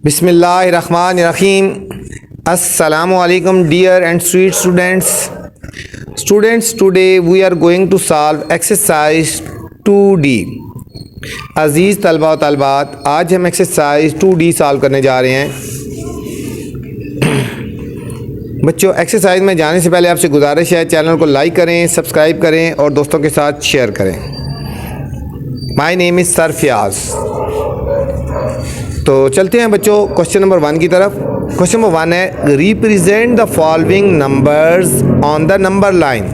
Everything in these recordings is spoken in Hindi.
बिस्मिल्लाहिर्रहमानिर्रहीम। अस्सलामुअलैकुम dear and sweet students, today we are going to solve exercise 2D। अज़ीज़ तलबा व तलबात, आज हम एक्सरसाइज 2D सॉल्व करने जा रहे हैं। बच्चों, एक्सरसाइज में जाने से पहले आपसे गुजारिश है, चैनल को लाइक करें, सब्सक्राइब करें और दोस्तों के साथ शेयर करें। My name is sir Fayaz. तो चलते हैं बच्चों क्वेश्चन नंबर 1 की तरफ। क्वेश्चन नंबर 1 है, represent the following numbers on the number line.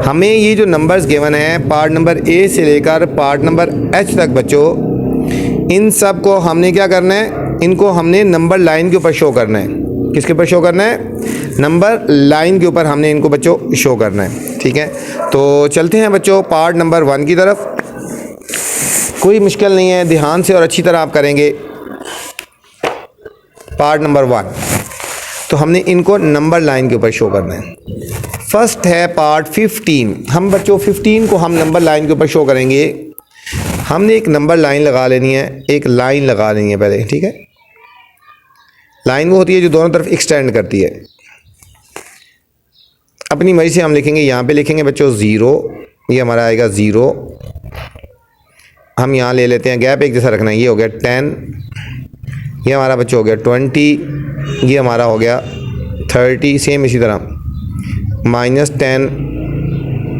हमें ये जो नंबर्स गिवन हैं पार्ट नंबर ए से लेकर पार्ट नंबर एच तक बच्चों, इन सब को हमने क्या करना है, इनको हमने नंबर लाइन के ऊपर शो करना है। किसके ऊपर शो करना है? नंबर लाइन के ऊपर हमने इनको बच्चों शो करना है। ठीक है, तो चलते हैं बच्चों पार्ट नंबर 1 की तरफ। कोई मुश्किल नहीं है, ध्यान से और अच्छी तरह आप करेंगे। पार्ट नंबर 1, तो हमने इनको नंबर लाइन के ऊपर शो करना है। फर्स्ट है पार्ट 15। हम बच्चों 15 को हम नंबर लाइन के ऊपर शो करेंगे। हमने एक नंबर लाइन लगा लेनी है, एक लाइन लगा लेनी है पहले। ठीक है, लाइन वो होती है जो दोनों तरफ एक्सटेंड करती है। अपनी मर्जी से हम लिखेंगे, यहाँ पे लिखेंगे बच्चों 0, ये हमारा आएगा 0। हम यहाँ ले लेते हैं, गैप एक जैसा रखना है। ये हो गया 10, ये हमारा बच्चों हो गया 20, ये हमारा हो गया 30। सेम इसी तरह -10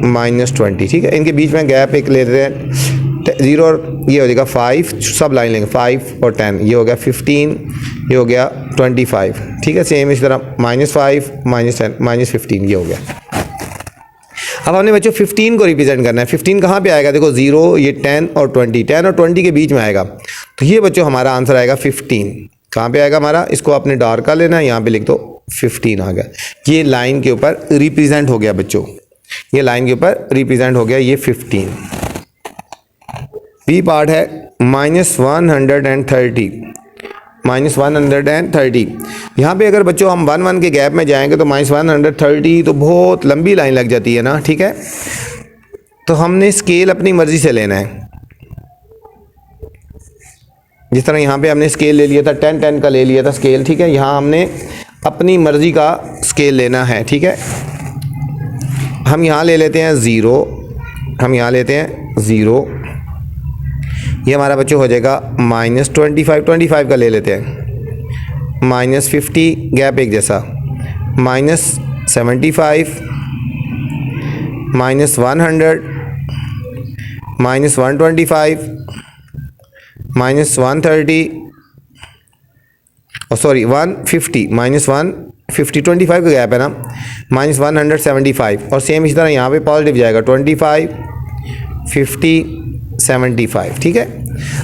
-20। ठीक है, इनके बीच में गैप एक ले लेते हैं 0 और ये हो जाएगा 5। सब लाइन लेंगे 5 और 10, ये हो गया 15, ये हो गया 25। ठीक है, सेम इसी तरह -5 -10 -15, ये हो गया। अब हमने बच्चों 15 को रिप्रेजेंट करना है। 15 कहाँ पे आएगा? देखो 0, ये 10 और 20, 10 और 20 के बीच में आएगा। तो ये बच्चों हमारा आंसर आएगा 15। कहाँ पे आएगा हमारा? इसको आपने डार्क कर लेना है, यहाँ पे लिख दो 15 आ गया। ये लाइन के ऊपर रिप्रेजेंट हो गया बच्चों, ये लाइन के ऊपर रिप्रेजेंट हो गया ये 15। बी पार्ट है -130। -130 यहाँ पे अगर बच्चों हम 1 1 के गैप में जाएंगे तो -130 तो बहुत लंबी लाइन लग जाती है ना। ठीक है, तो हमने स्केल अपनी मर्जी से लेना है। जिस तरह यहाँ पे हमने स्केल ले लिया था, 10 10 का ले लिया था स्केल। ठीक है, यहाँ हमने अपनी मर्जी का स्केल लेना है। ठीक है, हम यहाँ ले लेते हैं 0, हम यहाँ लेते हैं 0। ये हमारा बच्चों हो जाएगा -25, 25 का ले लेते हैं, -50 गैप एक जैसा, -75 -100 -125 -130 और सॉरी 150 -150 25 का गैप है ना, -175। और सेम इसी तरह यहाँ पे पॉजिटिव जाएगा 25 50 75। ठीक है,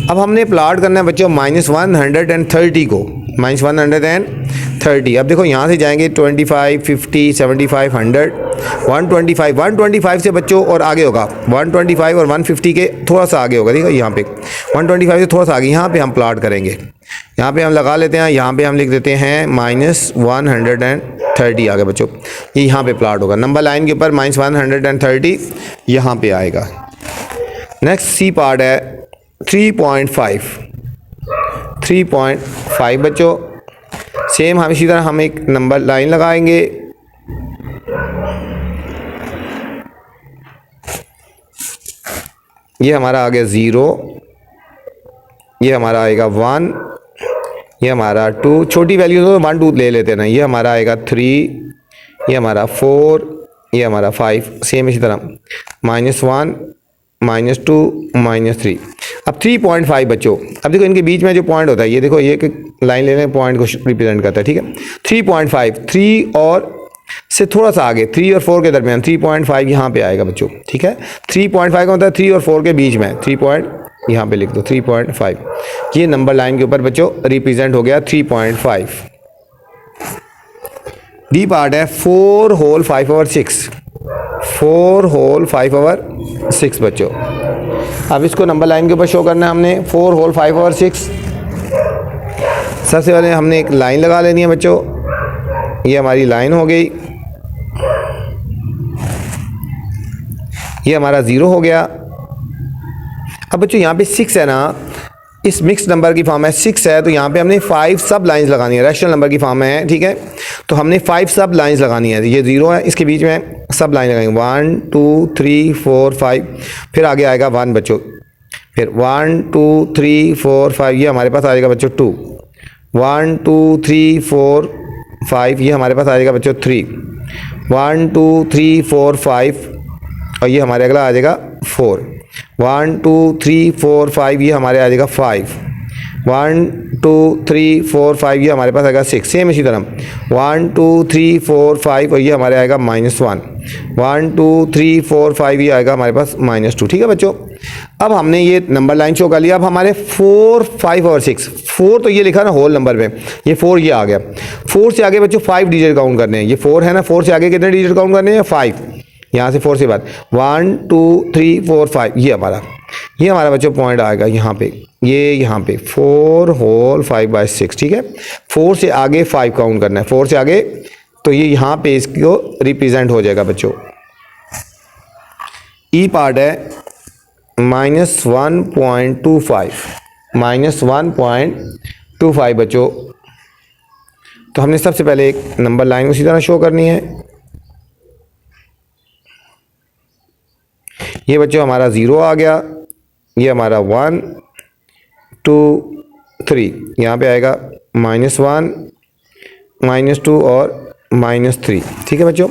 अब हमने प्लॉट करना है बच्चों -130 को, -130। अब देखो यहाँ से जाएंगे 25 50 75 100 125 से बच्चों और आगे होगा 125 और 150 के थोड़ा सा आगे होगा। ठीक है, यहाँ पे 125 से थोड़ा सा आगे यहाँ पे हम प्लॉट करेंगे। यहाँ पे हम लगा लेते हैं, यहाँ पे हम लिख देते हैं -130 आगे बच्चों, ये यहाँ पे प्लॉट होगा। नंबर लाइन के ऊपर -130 यहाँ पे आएगा। नेक्स्ट सी पार्ट है 3.5 बच्चों। सेम हम इसी तरह हम एक नंबर लाइन लगाएंगे। ये हमारा आ गया 0, ये हमारा आएगा 1, ये हमारा 2, छोटी वैल्यू तो 1 2 ले लेते हैं ना। ये हमारा आएगा 3, ये हमारा 4, ये हमारा 5। सेम इसी तरह -1 -2 -3। अब 3.5 बच्चों, अब देखो इनके बीच में जो पॉइंट होता है, ये देखो ये लाइन लेने पॉइंट को रिप्रेजेंट करता है। ठीक है, 3.5 3 और से थोड़ा सा आगे 3 और 4 के दरमियान 3.5 यहाँ पे आएगा बच्चों। ठीक है, 3.5 का मतलब 3 और 4 के बीच में 3 पॉइंट यहाँ पे लिख दो 3.5। ये नंबर लाइन के ऊपर बच्चों रिप्रेजेंट हो गया 3.5। डी पार्ट है 4 होल 5 ओवर 6। 4 होल 5 ओवर 6 बच्चों। अब इसको नंबर लाइन के ऊपर शो करना है हमने 4 होल 5 ओवर 6। सबसे पहले हमने एक लाइन लगा लेनी है बच्चों, ये हमारी लाइन हो गई। ये हमारा 0 हो गया। अब बच्चों यहाँ पे 6 है ना, इस मिक्स नंबर की फॉर्म है 6 है, तो यहाँ पे हमने 5 सब लाइंस लगानी है। रैशनल नंबर की फॉर्म है, ठीक है, तो हमने 5 सब लाइंस लगानी है। ये 0 है, इसके बीच में सब लाइन लगाएंगे 1 2 3 4 5, फिर आगे आएगा 1 बच्चों, फिर 1 2 3 4 5, ये हमारे पास आ जाएगा बच्चों 2, 1 2 3 4 5, ये हमारे पास आ जाएगा बच्चों 3, 1 2 3 4 5, और ये हमारे अगला आ जाएगा 4, 1 2 3 4 5, ये हमारे आ जाएगा 5, 1 2 3 4 5, ये हमारे पास आएगा 6। सेम इसी तरह 1 2 3 4 5, और ये हमारे आएगा -1, 1 2 3 4 5, ये आएगा हमारे पास -2। ठीक है बच्चों, अब हमने ये नंबर लाइन शो कर लिया। अब हमारे 4 5 और 6, 4 तो ये लिखा ना होल नंबर में, ये 4 ये आ गया। 4 से आगे बच्चों 5 डिजिट काउंट करने हैं। ये 4 है ना, 4 से आगे कितने डिजिट काउंट करने हैं? 5। यहाँ से 4 से बाद 1 2 3 4 5, ये हमारा बच्चों पॉइंट आएगा यहाँ पे, ये यहाँ पे 4 होल 5/6। ठीक है, 4 से आगे 5 काउंट करना है, 4 से आगे, तो ये यहाँ पे इसको रिप्रेजेंट हो जाएगा बच्चों। ई पार्ट है -1.25 बच्चों। तो हमने सबसे पहले एक नंबर लाइन उसी तरह शो करनी है। ये बच्चों हमारा 0 आ गया, ये हमारा 1 2 3, यहाँ पे आएगा -1 -2 और -3। ठीक है बच्चों,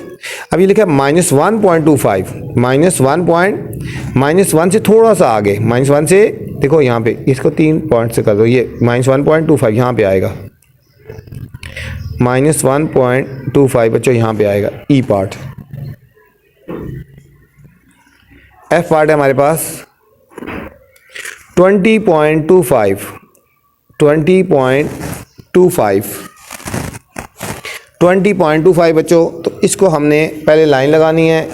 अब ये लिखा है -1.25, -1 से थोड़ा सा आगे, -1 से देखो यहाँ पे, इसको 3 पॉइंट से कर दो, ये -1.25 यहाँ पे आएगा, -1.25 बच्चों यहाँ पे आएगा। ई पार्ट। एफ पार्ट है हमारे पास 20.25 बच्चों। तो इसको हमने पहले लाइन लगानी है।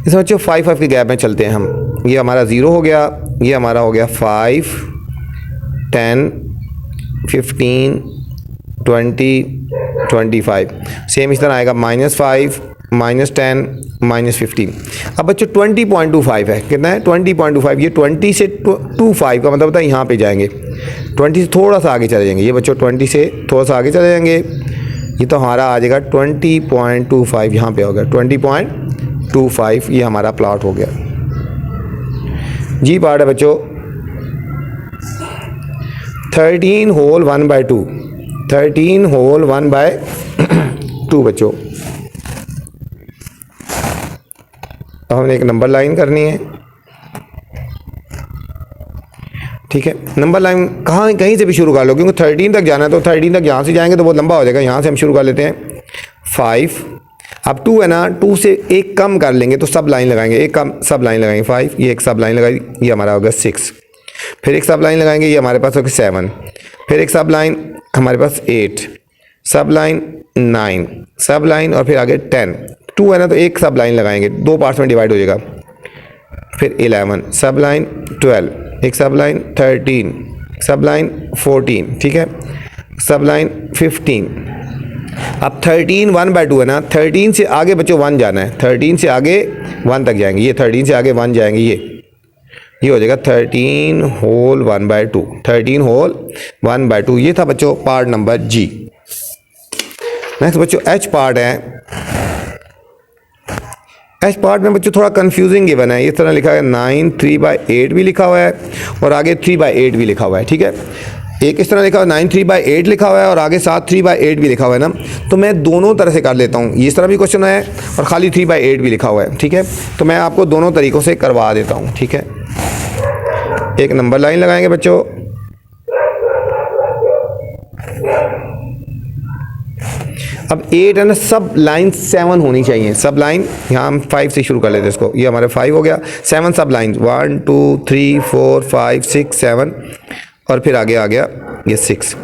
इस बच्चों 5 के गैप में चलते हैं हम। ये हमारा 0 हो गया, ये हमारा हो गया 5 10 15 20 25। सेम इस तरह आएगा -5 -10 -15। अब बच्चों 20.25 है, कितना है? 20.25। ये 20 से 25 का मतलब होता है यहाँ पे जाएंगे, 20 से थोड़ा सा आगे चले जाएंगे। ये बच्चों 20 से थोड़ा सा आगे चले जाएंगे, ये तो हमारा आ जाएगा 20.25, यहाँ पे हो गया 20.25। ये हमारा प्लॉट हो गया। जी पार्ट है बच्चों 13 होल 1/2, 13 होल 1/2 बच्चों। अब हमने एक नंबर लाइन करनी है। ठीक है, नंबर लाइन कहीं से भी शुरू कर लो, क्योंकि 13 तक जाना है, तो 13 तक यहाँ से जाएंगे तो बहुत लंबा हो जाएगा। यहाँ से हम शुरू कर लेते हैं 5। अब 2 है ना, 2 से एक कम कर लेंगे तो सब लाइन लगाएंगे, एक कम सब लाइन लगाएंगे 5, ये एक सब लाइन लगाई, ये हमारा होगा 6। फिर एक सब लाइन लगाएंगे, ये हमारे पास होगा 7। फिर एक सब लाइन हमारे पास 8, सब लाइन 9, सब लाइन, और फिर आगे 10। 2 है ना, तो एक सब लाइन लगाएंगे, 2 पार्ट्स में डिवाइड हो जाएगा। फिर 11 सब लाइन, 12 एक सब लाइन, 13 सब लाइन, 14 ठीक है, सब लाइन 15। अब 13 1/2 है ना, 13 से आगे बच्चों 1 जाना है, 13 से आगे 1 तक जाएंगे। ये 13 से आगे 1 जाएंगे, ये हो जाएगा 13 होल 1/2, 13 होल 1/2। ये था बच्चों पार्ट नंबर जी। नेक्स्ट बच्चों एच पार्ट है। एच पार्ट में बच्चों थोड़ा कंफ्यूजिंग गिवन है। इस तरह लिखा है 9 3/8 भी लिखा हुआ है और आगे 3/8 भी लिखा हुआ है। ठीक है, एक इस तरह लिखा हुआ है 9 3/8 लिखा हुआ है और आगे साथ 3/8 भी लिखा हुआ है ना, तो मैं दोनों तरह से कर लेता हूँ। इस तरह भी क्वेश्चन है और खाली 3/8 भी लिखा हुआ है। ठीक है, तो मैं आपको दोनों तरीक़ों से करवा देता हूँ। ठीक है, एक नंबर लाइन लगाएंगे बच्चों, अब 8 है ना, सब लाइन 7 होनी चाहिए। सब लाइन यहाँ हम 5 से शुरू कर लेते हैं इसको, ये हमारे 5 हो गया। 7 सब लाइन 1 2 3 4 5 6 7 और फिर आगे आ गया ये 6,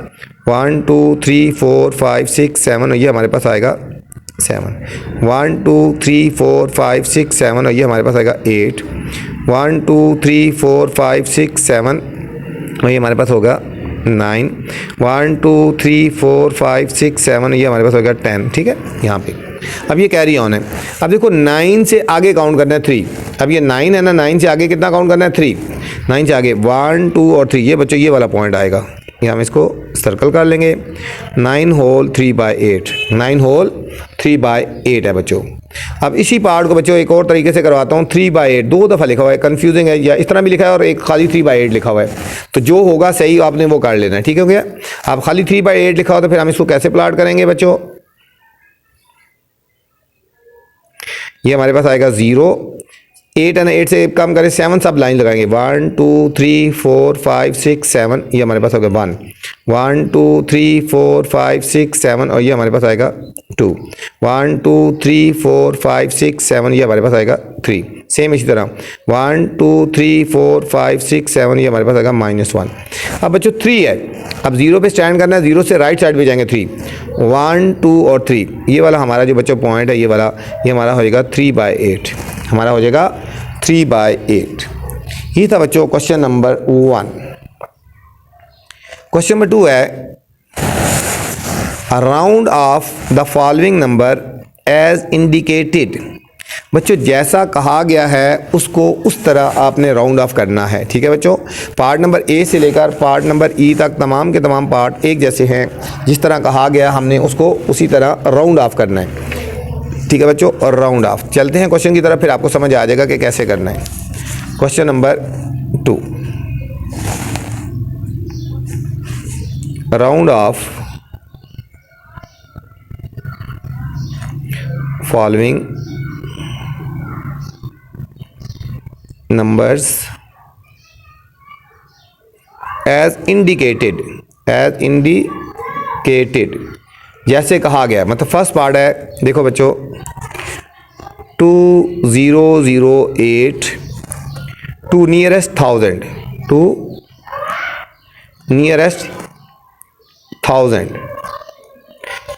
1 2 3 4 5 6 7 और ये हमारे पास आएगा 7, 1 2 3 4 5 6 7 और ये हमारे पास आएगा 8, 1 2 3 4 5 6 7 और ये हमारे पास होगा 9, 1 2 3 4 5 6 7, ये हमारे पास हो गया 10। ठीक है, यहाँ पे अब ये कैरी ऑन है। अब देखो 9 से आगे काउंट करना है 3। अब ये 9 है ना, 9 से आगे कितना काउंट करना है 3। 9 से आगे 1 2 और 3, ये बच्चों ये वाला पॉइंट आएगा, ये हम इसको सर्कल कर लेंगे। 9 होल 3/8, 9 होल 3/8 है बच्चों। अब इसी पार्ट को बच्चों एक और तरीके से करवाता हूँ। 3/8 दो दफ़ा लिखा हुआ है, कंफ्यूजिंग है, या इस तरह भी लिखा है और एक खाली 3/8 लिखा हुआ है, तो जो होगा सही आपने वो कर लेना है। ठीक हो गया। अब खाली 3/8 लिखा हो तो फिर हम इसको कैसे प्लाट करेंगे बच्चों, ये हमारे पास आएगा 0, 8 है ना, 8 से कम करें 7, सब लाइन लगाएंगे 1 2 3 4 5 6 7, ये हमारे पास हो गया 1 1 2 3 4 5 6 7, और ये हमारे पास आएगा 2 1 2 3 4 5 6 7, ये हमारे पास आएगा 3। सेम इसी तरह 1 2 3 4 5 6 7, ये हमारे पास आएगा -1। अब बच्चों 3 है, अब 0 पे स्टैंड करना है, 0 से राइट साइड पे जाएंगे 3, 1 2 और 3, ये वाला हमारा जो बच्चों पॉइंट है, ये वाला ये हमारा हो जाएगा 3/8, हमारा हो जाएगा 3/8। ये था बच्चों क्वेश्चन नंबर 1। क्वेश्चन नंबर 2 है, a round off the following number as indicated. बच्चों जैसा कहा गया है उसको उस तरह आपने राउंड ऑफ करना है। ठीक है बच्चों, पार्ट नंबर ए से लेकर पार्ट नंबर ई तक तमाम के तमाम पार्ट एक जैसे हैं, जिस तरह कहा गया हमने उसको उसी तरह राउंड ऑफ करना है। ठीक है बच्चों, और राउंड ऑफ चलते हैं क्वेश्चन की तरफ, फिर आपको समझ आ जाएगा कि कैसे करना है। Question number 2, round off following numbers as indicated, as indicated जैसे कहा गया। मतलब फर्स्ट पार्ट है, देखो बच्चों 2008 टू नियरेस्ट 1000, टू नियरेस्ट 1000,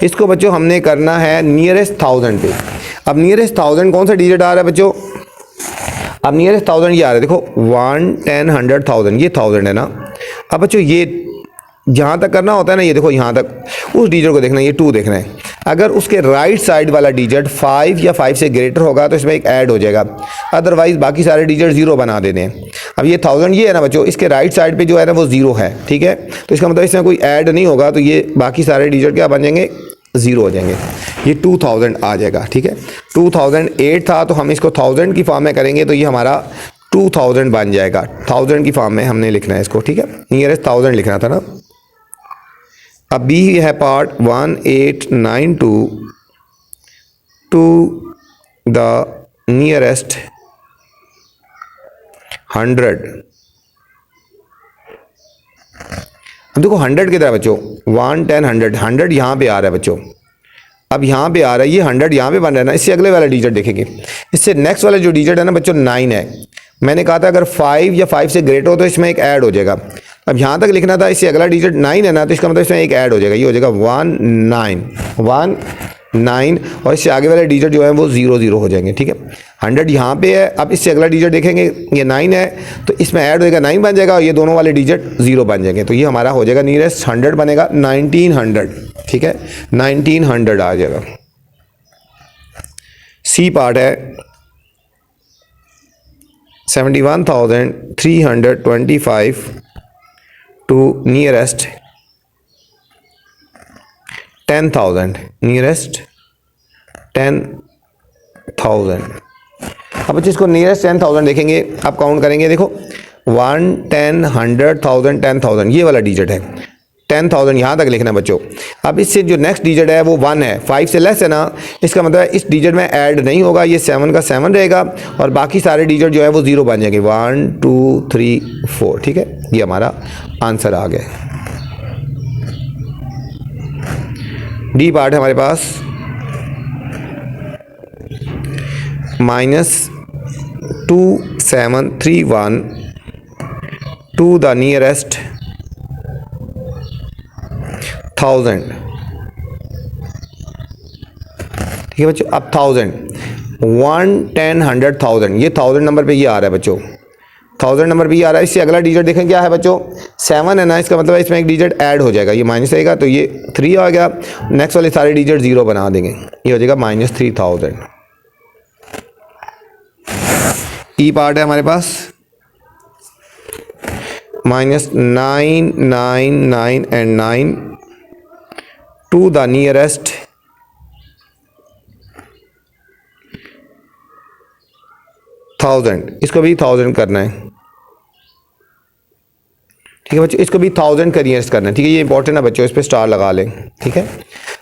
इसको बच्चों हमने करना है नियरेस्ट 1000 पे। अब नियरेस्ट 1000 कौन सा डिजिट आ रहा है बच्चों, अब नियरेस्ट 1000 ये आ रहा है, देखो 1 10 100 1000, ये 1000 है ना। अब बच्चों ये जहाँ तक करना होता है ना, ये देखो यहाँ तक उस डिजिट को देखना है, ये 2 देखना है। अगर उसके राइट साइड वाला डिजिट 5 या 5 से ग्रेटर होगा तो इसमें एक ऐड हो जाएगा, अदरवाइज बाकी सारे डिजिट 0 बना देने हैं। अब ये 1000 ये है ना बच्चों, इसके राइट साइड पे जो है ना वो 0 है। ठीक है, तो इसका मतलब इसमें कोई ऐड नहीं होगा, तो ये बाकी सारे डिजिट क्या बन जाएंगे, 0 हो जाएंगे। ये 2000 आ जाएगा। ठीक है, 2008 था तो हम इसको 1000 की फॉर्म में करेंगे तो ये हमारा 2000 बन जाएगा। 1000 की फॉर्म में हमने लिखना है इसको। ठीक है, नियरेस्ट 1000 लिखना था ना। अब बी है पार्ट 1892 टू द नियरेस्ट 100। अब देखो 100 किधर है बच्चों, 1 10 100, 100 यहाँ पे आ रहा है बच्चों। अब यहाँ पे आ रहा है, ये 100 यहाँ पे बन रहा है ना। इससे अगले वाला डिजिट देखेंगे, इससे नेक्स्ट वाला जो डिजिट है ना बच्चों 9 है। मैंने कहा था अगर 5 या 5 से ग्रेटर हो तो इसमें एक ऐड हो जाएगा। अब यहाँ तक लिखना था, इससे अगला डिजिट 9 है ना, तो इसका मतलब इसमें एक ऐड हो जाएगा, ये हो जाएगा 19 और इससे आगे वाले डिजिट जो है वो 0 0 हो जाएंगे। ठीक है, 100 यहाँ पे है। अब इससे अगला डिजिट देखेंगे, ये 9 है तो इसमें ऐड हो जाएगा 9 बन जाएगा, और ये दोनों वाले डिजिट 0 बन जाएंगे। तो ये हमारा हो जाएगा नियरेस्ट 100 बनेगा 1900। ठीक है, 1900 आ जाएगा। सी पार्ट है 71,325 टू नियरेस्ट 10,000, नियरेस्ट 10,000। अब बच्चे इसको नियरेस्ट 10,000 देखेंगे, अब काउंट करेंगे। देखो 1 10 100 1000 10,000, ये वाला डिजिट है। 10,000 यहाँ तक लिखना है बच्चों। अब इससे जो नेक्स्ट डिजिट है वो 1 है, 5 से लेस है ना, इसका मतलब इस डिजिट में ऐड नहीं होगा, ये 7 का 7 रहेगा और बाकी सारे डिजिट जो है वो 0 बन जाएंगे, 1 2 3 4। ठीक है, ये हमारा आंसर आ गया। डी पार्ट है हमारे पास -2731 टू द नियरेस्ट 1000। ठीक है बच्चों, अब 1000 1 10 100 1000, ये 1000 नंबर पे ये आ रहा है बच्चों। 1000 नंबर भी आ रहा है। इससे अगला डिजिट देखें क्या है बच्चों, 7 है ना, इसका मतलब है इसमें एक डिजिट ऐड हो जाएगा, ये माइनस रहेगा तो ये 3 आ गया। नेक्स्ट वाले सारे डिजिट 0 बना देंगे, ये हो जाएगा -3000। ई पार्ट है हमारे पास -999 एंड 9 टू द नियरेस्ट 1000, इसको भी 1000 करना है, ठीक है बच्चों, इसको भी 1000 का नियरेस्ट करना है, ठीक है, ये इंपॉर्टेंट है बच्चों, इस पे स्टार लगा लें, ठीक है।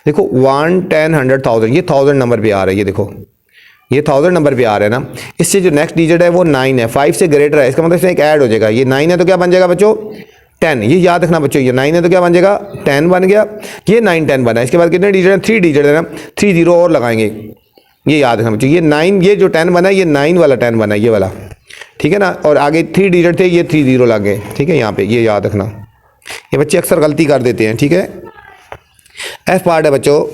देखो 1 10 100 1000, ये 1000 नंबर पे आ रहा है, ये देखो ये 1000 नंबर पे आ रहा है ना। इससे जो नेक्स्ट डिजिट है वो 9 है, 5 से ग्रेटर है, इसका मतलब इसमें एक ऐड हो जाएगा, ये 9 है तो क्या बन जाएगा बच्चों 10, ये याद रखना बच्चों, ये 9 है तो क्या बन जाएगा 10 बन गया, ये 9 10 बना। इसके बाद कितने डिजिट है, 3 डिजिट है ना, 3 0 और लगाएंगे, ये याद रखना बच्चों, ये 9, ये जो 10 बना ये 9 वाला 10 बना, ये वाला, ठीक है ना, और आगे 3 डिजिट थे, ये 3 0 लग गए, ठीक है, यहाँ पे ये याद रखना, ये बच्चे अक्सर गलती कर देते हैं, ठीक है। एफ पार्ट है बच्चों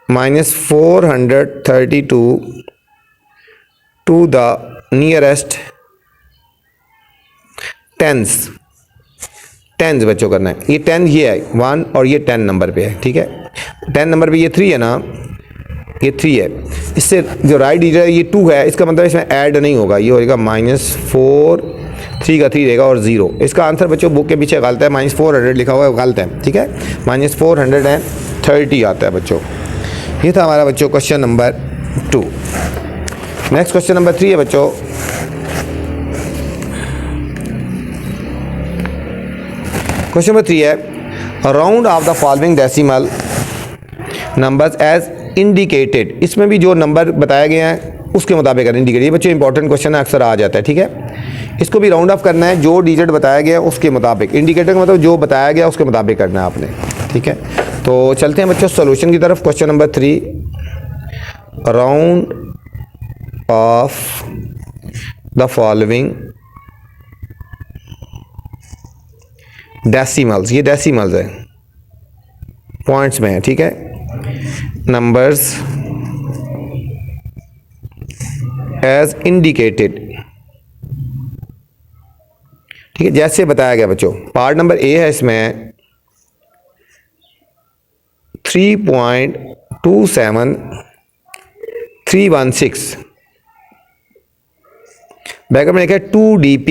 -432 टू द नियरेस्ट टेंस बच्चों करना है, ये 10 ये है 1 और ये 10 नंबर पे है, ठीक है, 10 नंबर पे ये 3 है ना, ये 3 है, इससे जो राइट डिजिट है ये 2 है, इसका मतलब इसमें ऐड नहीं होगा, ये होगा -4, 3 का 3 रहेगा और 0। इसका आंसर बच्चों बुक के पीछे गलत है, -400 लिखा हुआ है, गलत है, ठीक है, -430 आता है बच्चों। ये था हमारा बच्चों question number 2। Next question number 3 है बच्चों, क्वेश्चन नंबर 3 है, round off the following decimal numbers as indicated, इसमें भी जो नंबर बताए गए हैं उसके मुताबिक इंडिकेट, ये बच्चों इंपॉर्टेंट क्वेश्चन है, अक्सर आ जाता है, ठीक है। इसको भी राउंड ऑफ करना है, जो डिजिट बताया गया उसके मुताबिक, इंडिकेटर का मतलब जो बताया गया उसके मुताबिक करना है आपने, ठीक है। तो चलते हैं बच्चों सॉल्यूशन की तरफ। Question number 3, round off the following decimals, ये डेसिमल्स है, पॉइंट्स में है, ठीक है, नंबर्स एज इंडिकेटेड, ठीक है, जैसे बताया गया बच्चों। पार्ट नंबर ए है, इसमें 3.27316, बैकअप में लिखा है 2dp,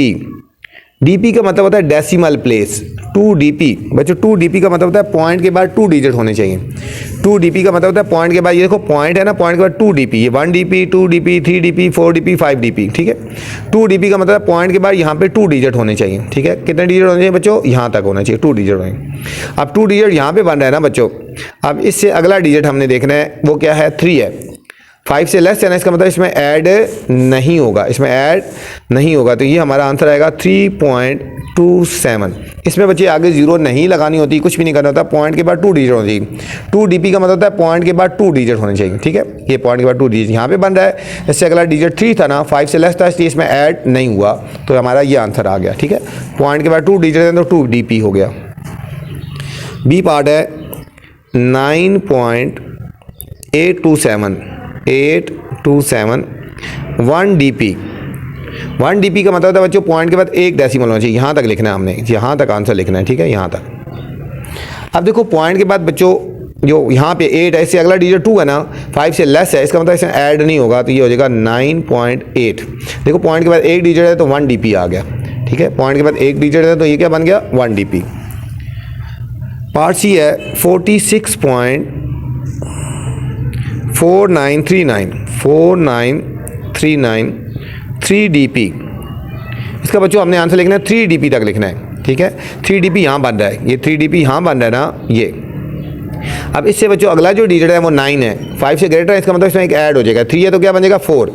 डीपी का मतलब होता है डेसिमल प्लेस, 2dp बच्चों, 2dp का मतलब होता है पॉइंट के बाद 2 डिजिट होने चाहिए, 2dp का मतलब होता है पॉइंट के बाद, ये देखो पॉइंट है ना, पॉइंट के बाद 2dp, ये 1dp 2dp 3dp 4dp 5dp, ठीक है। 2dp का मतलब पॉइंट के बाद यहाँ पे 2 डिजिट होने चाहिए, ठीक है, कितने डिजिट होने चाहिए बच्चों, यहाँ तक होना चाहिए, 2 डिजिट होने। अब 2 डिजिट यहाँ पे बन रहा है ना बच्चों, अब इससे अगला डिजिट हमने देखना है वो क्या है, 3 है, 5 से लेस है ना, इसका मतलब इसमें ऐड नहीं होगा, इसमें ऐड नहीं होगा, तो ये हमारा आंसर आएगा 3.27। इसमें बच्चे आगे 0 नहीं लगानी होती, कुछ भी नहीं करना होता, पॉइंट के बाद 2 डिजिट होनी चाहिए, 2dp का मतलब होता है पॉइंट के बाद 2 डिजिट होने चाहिए, ठीक है, ये पॉइंट के बाद 2 डिजिट यहाँ पे बन रहा है। इससे अगला डिजिट 3 था ना, 5 से लेस था, इसलिए इसमें ऐड नहीं हुआ, तो हमारा ये आंसर आ गया, ठीक है, पॉइंट के बाद 2 डिजिट है तो 2dp हो गया। बी पार्ट है 9.827 1dp, 1dp का मतलब होता है बच्चों पॉइंट के बाद 1 डेसिमल होना चाहिए, यहाँ तक लिखना है हमने, यहाँ तक आंसर लिखना है, ठीक है, यहाँ तक। अब देखो पॉइंट के बाद बच्चों जो यहाँ पे 8 है, इससे अगला डिजिट 2 है ना, 5 से लेस है, इसका मतलब इसमें ऐड नहीं होगा, तो ये हो जाएगा 9.8। देखो पॉइंट के बाद 1 डिजिट है तो 1dp आ गया, ठीक है, पॉइंट के बाद 1 डिजिट है तो ये क्या बन गया 1dp। पार्ट सी है 46.4939 3dp, इसका बच्चों हमने आंसर लिखना है 3dp तक लिखना है, ठीक है, 3dp यहाँ बन रहा है, ये 3dp यहाँ बन रहा है ना, ये। अब इससे बच्चों अगला जो डिजिट है वो 9 है, 5 से ग्रेटर है, इसका मतलब इसमें एक ऐड हो जाएगा, 3 है तो क्या बन जाएगा 4,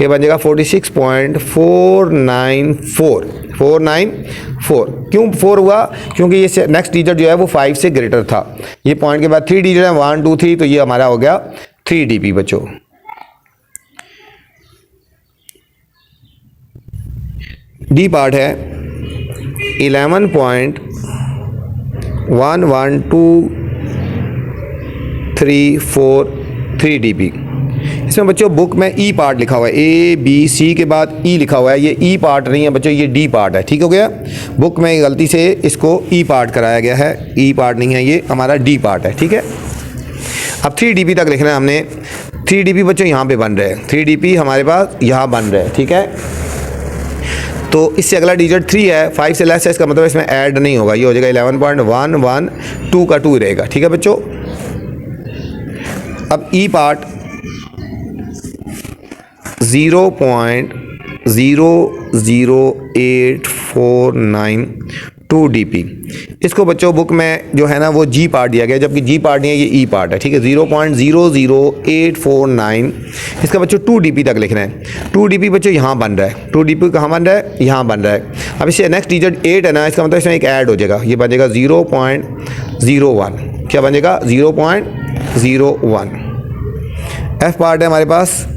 ये बन जाएगा 46.494। क्यों 4 हुआ, क्योंकि ये नेक्स्ट डिजिट जो है वो 5 से ग्रेटर था, ये पॉइंट के बाद 3 डिजिट है 1 2 3, तो ये हमारा हो गया 3dp बच्चों। डी पार्ट है 11.11234 3dp, इसमें बच्चों बुक में ई पार्ट लिखा हुआ है, ए बी सी के बाद ई लिखा हुआ है, ये ई पार्ट नहीं है बच्चों, ये डी पार्ट है। ठीक हो गया, बुक में गलती से इसको ई पार्ट कराया गया है, ई पार्ट नहीं है, ये हमारा डी पार्ट है। ठीक है, अब 3dp तक लिखना है हमने। 3dp बच्चों यहाँ पे बन रहे हैं, 3dp हमारे पास यहाँ बन रहे हैं। ठीक है, तो इससे अगला डिजिट 3 है, 5 से लेस है, इसका मतलब इसमें ऐड नहीं होगा, ये हो जाएगा 11.112 का 2 रहेगा। ठीक है बच्चों, अब ई पार्ट 0.00849 dp, इसको बच्चों बुक में जो है ना वो जी पार्ट दिया गया, जबकि जी पार्ट नहीं है, ये ई पार्ट है। ठीक है, 0.00849, इसका बच्चों 2dp तक लिखना है। 2dp बच्चों यहाँ बन रहा है, 2dp कहाँ बन रहा है, यहाँ बन रहा है। अब इससे नेक्स्ट डिजिट 8 है ना, इसका मतलब इसमें एक ऐड हो जाएगा, ये बन जाएगा 0.01, क्या बन जाएगा 0.01। एफ पार्ट है हमारे पास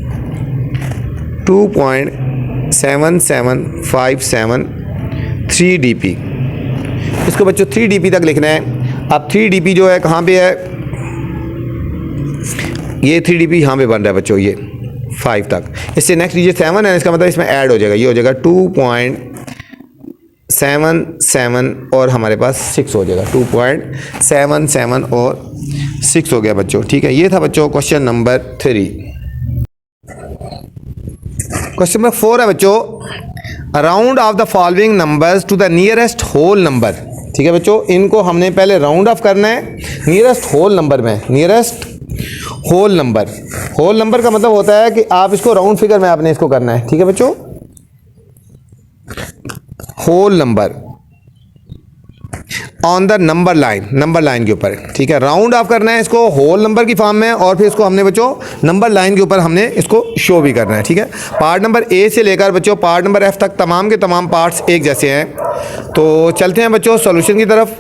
2.7757 dp, इसको बच्चों 3dp तक लिखना है। अब 3dp जो है कहाँ पे है, ये 3dp यहाँ पे बन रहा है बच्चों, ये 5 तक। इससे नेक्स्ट डिजिट 7 है, इसका मतलब इसमें ऐड हो जाएगा, ये हो जाएगा 2.77 और हमारे पास 6 हो जाएगा, 2.77 और 6 हो गया बच्चों। ठीक है, ये था बच्चों क्वेश्चन नंबर 3। क्वेश्चन नंबर 4 है बच्चों, round off the following numbers to the nearest whole number. ठीक है बच्चों, इनको हमने पहले राउंड ऑफ करना है नियरेस्ट होल नंबर में। Nearest whole number, whole number का मतलब होता है कि आप इसको राउंड फिगर में आपने इसको करना है। ठीक है बच्चों, whole number on the number line, number line के ऊपर। ठीक है, राउंड ऑफ करना है इसको होल नंबर की फॉर्म में, और फिर इसको हमने बच्चों नंबर लाइन के ऊपर हमने इसको शो भी करना है। ठीक है, पार्ट नंबर ए से लेकर बच्चों पार्ट नंबर एफ तक तमाम के तमाम पार्ट्स एक जैसे हैं। तो चलते हैं बच्चों सॉल्यूशन की तरफ।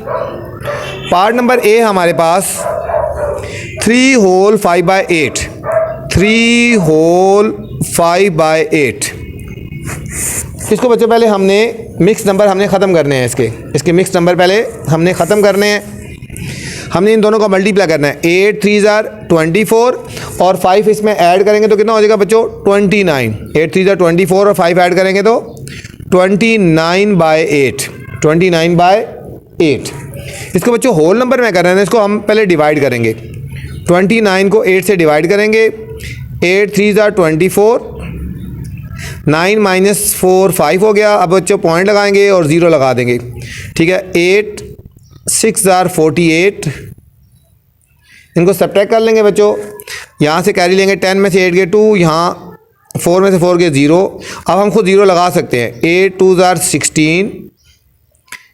पार्ट नंबर ए हमारे पास 3 होल 5/8, 3 होल 5/8। इसको बच्चों पहले हमने मिक्स नंबर हमने ख़त्म करने हैं, इसके मिक्स नंबर पहले हमने ख़त्म करने हैं। हमने इन दोनों का मल्टीप्लाई करना है, 8 3 24 और 5 इसमें ऐड करेंगे तो कितना हो जाएगा बच्चों 29। 8 3 24 और 5 ऐड करेंगे तो 29/8, 29/8। इसको बच्चों होल नंबर में कर रहे हैं, इसको हम पहले डिवाइड करेंगे। 29 को 8 से डिवाइड करेंगे, 8 3 24, 9 - 4 5 हो गया। अब बच्चों पॉइंट लगाएंगे और 0 लगा देंगे। ठीक है, 8 6 48, इनको सब्ट्रैक्ट कर लेंगे बच्चों, यहाँ से कैरी लेंगे, 10 में से 8 गए 2, यहाँ 4 में से 4 गए 0। अब हम खुद 0 लगा सकते हैं, 8 2 16,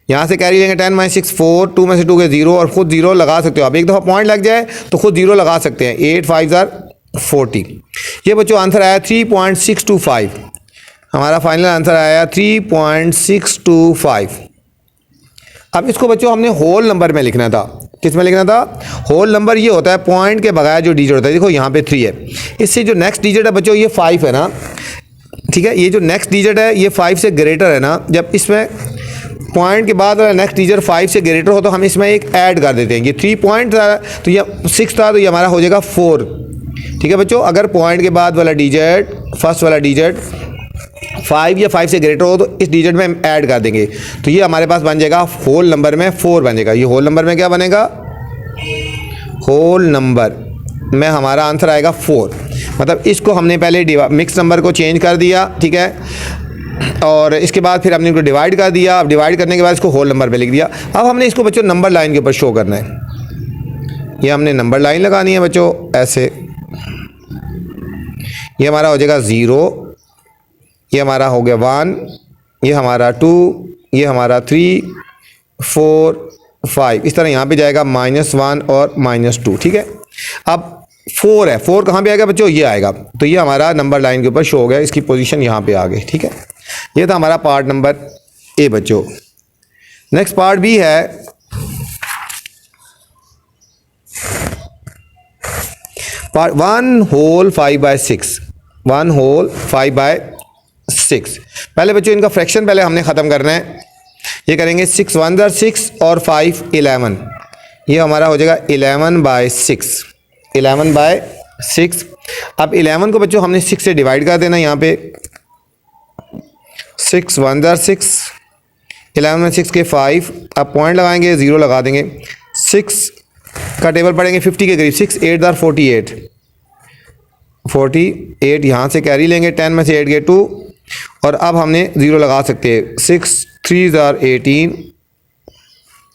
यहाँ से कैरी लेंगे 10 - 6 4, 2 में से 2 गए 0 और खुद 0 लगा सकते हो। अब एक दफ़ा पॉइंट लग जाए तो खुद 0 लगा सकते हैं, 8 5 40। ये बच्चों आंसर आया 3.625, हमारा फाइनल आंसर आया 3.625। अब इसको बच्चों हमने होल नंबर में लिखना था। किस में लिखना था, होल नंबर ये होता है पॉइंट के बगैर जो डिजिट होता है। देखो यहाँ पे 3 है, इससे जो नेक्स्ट डिजिट है बच्चों ये 5 है ना। ठीक है, ये जो नेक्स्ट डिजिट है ये 5 से ग्रेटर है ना। जब इसमें पॉइंट के बाद वाला नेक्स्ट डिजिट 5 से ग्रेटर हो तो हम इसमें एक ऐड कर देते हैं। ये 3 पॉइंट था तो ये 6 था, तो ये हमारा हो जाएगा 4। ठीक है बच्चों, अगर पॉइंट के बाद वाला डिजिट, फर्स्ट वाला डिजिट 5 या 5 से ग्रेटर हो तो इस डिजिट में हम ऐड कर देंगे, तो ये हमारे पास बन जाएगा होल नंबर में 4 बन जाएगा। ये होल नंबर में क्या बनेगा, होल नंबर में हमारा आंसर आएगा 4। मतलब इसको हमने पहले मिक्स नंबर को चेंज कर दिया। ठीक है, और इसके बाद फिर हमने इनको डिवाइड कर दिया। अब डिवाइड करने के बाद इसको होल नंबर पे लिख दिया। अब हमने इसको बच्चों नंबर लाइन के ऊपर शो करना है। ये हमने नंबर लाइन लगानी है बच्चों ऐसे। ये हमारा हो जाएगा 0, ये हमारा हो गया 1, ये हमारा 2, ये हमारा 3 4 5, इस तरह यहाँ पे जाएगा -1 और -2। ठीक है, अब 4 है, 4 कहाँ पे आएगा बच्चों, ये आएगा। तो ये हमारा नंबर लाइन के ऊपर शो हो गया, इसकी पोजीशन यहाँ पे आ गई। ठीक है, ये था हमारा पार्ट नंबर ए बच्चों। नेक्स्ट पार्ट बी है, पार्ट 1 होल 5/6, 1 होल 5/6। पहले बच्चों इनका फ्रैक्शन पहले हमने ख़त्म करना है। ये करेंगे 6 1 6 और 5 11, ये हमारा हो जाएगा 11/6, 11/6। अब 11 को बच्चों हमने 6 से डिवाइड कर देना यहाँ पे। 6 1 जार 6, 11 में 6 के 5, अब पॉइंट लगाएंगे, 0 लगा देंगे। 6 का टेबल पढ़ेंगे 50 के करीब। 6 8 जार 48, 48 यहाँ से कैरी लेंगे, 10 में से 8 गए 2, और अब हमने 0 लगा सकते हैं। 6 3 जार 18,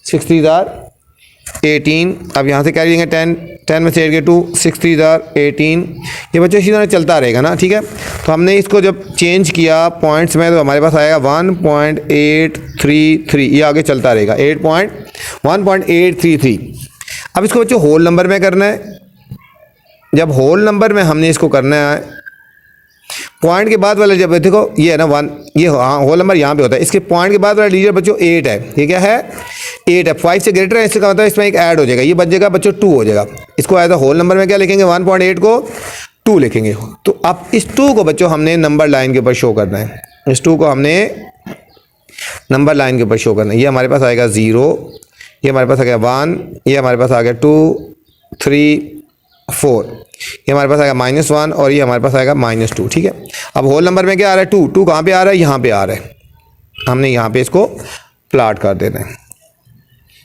6 3 जार 18, अब यहाँ से कैरी लेंगे 10, 10 में से 8 गए 2, 6 3 जार 18। ये बच्चों इसी तरह चलता रहेगा ना, ठीक है। तो हमने इसको जब चेंज किया पॉइंट्स में तो हमारे पास आएगा 1.833, ये आगे चलता रहेगा 1.833। अब इसको बच्चों होल नंबर में करना है। जब होल नंबर में हमने इसको करना है, पॉइंट के बाद वाला जब देखो ये है ना 1, ये हाँ होल नंबर यहाँ पे होता है। इसके पॉइंट के बाद वाला डिजिट बच्चों 8 है। ये क्या है? 8 है। 5 से ग्रेटर है, इसका मतलब इसमें एक ऐड हो जाएगा, ये बच जाएगा बच्चों 2 हो जाएगा। इसको एज अ होल नंबर में क्या लिखेंगे? 1.8 को 2 लिखेंगे। तो अब इस 2 को बच्चों हमने नंबर लाइन के ऊपर शो करना है। इस 2 को हमने नंबर लाइन के ऊपर शो करना है। ये हमारे पास आएगा 0, ये हमारे पास आ गया 1, ये हमारे पास आ गया 2 3 4, ये हमारे पास आएगा -1 और ये हमारे पास आएगा -2, ठीक है। अब होल नंबर में क्या आ रहा है? 2, 2 कहाँ पे आ रहा है? यहाँ पे आ रहा है। हमने यहाँ पे इसको प्लाट कर देना है।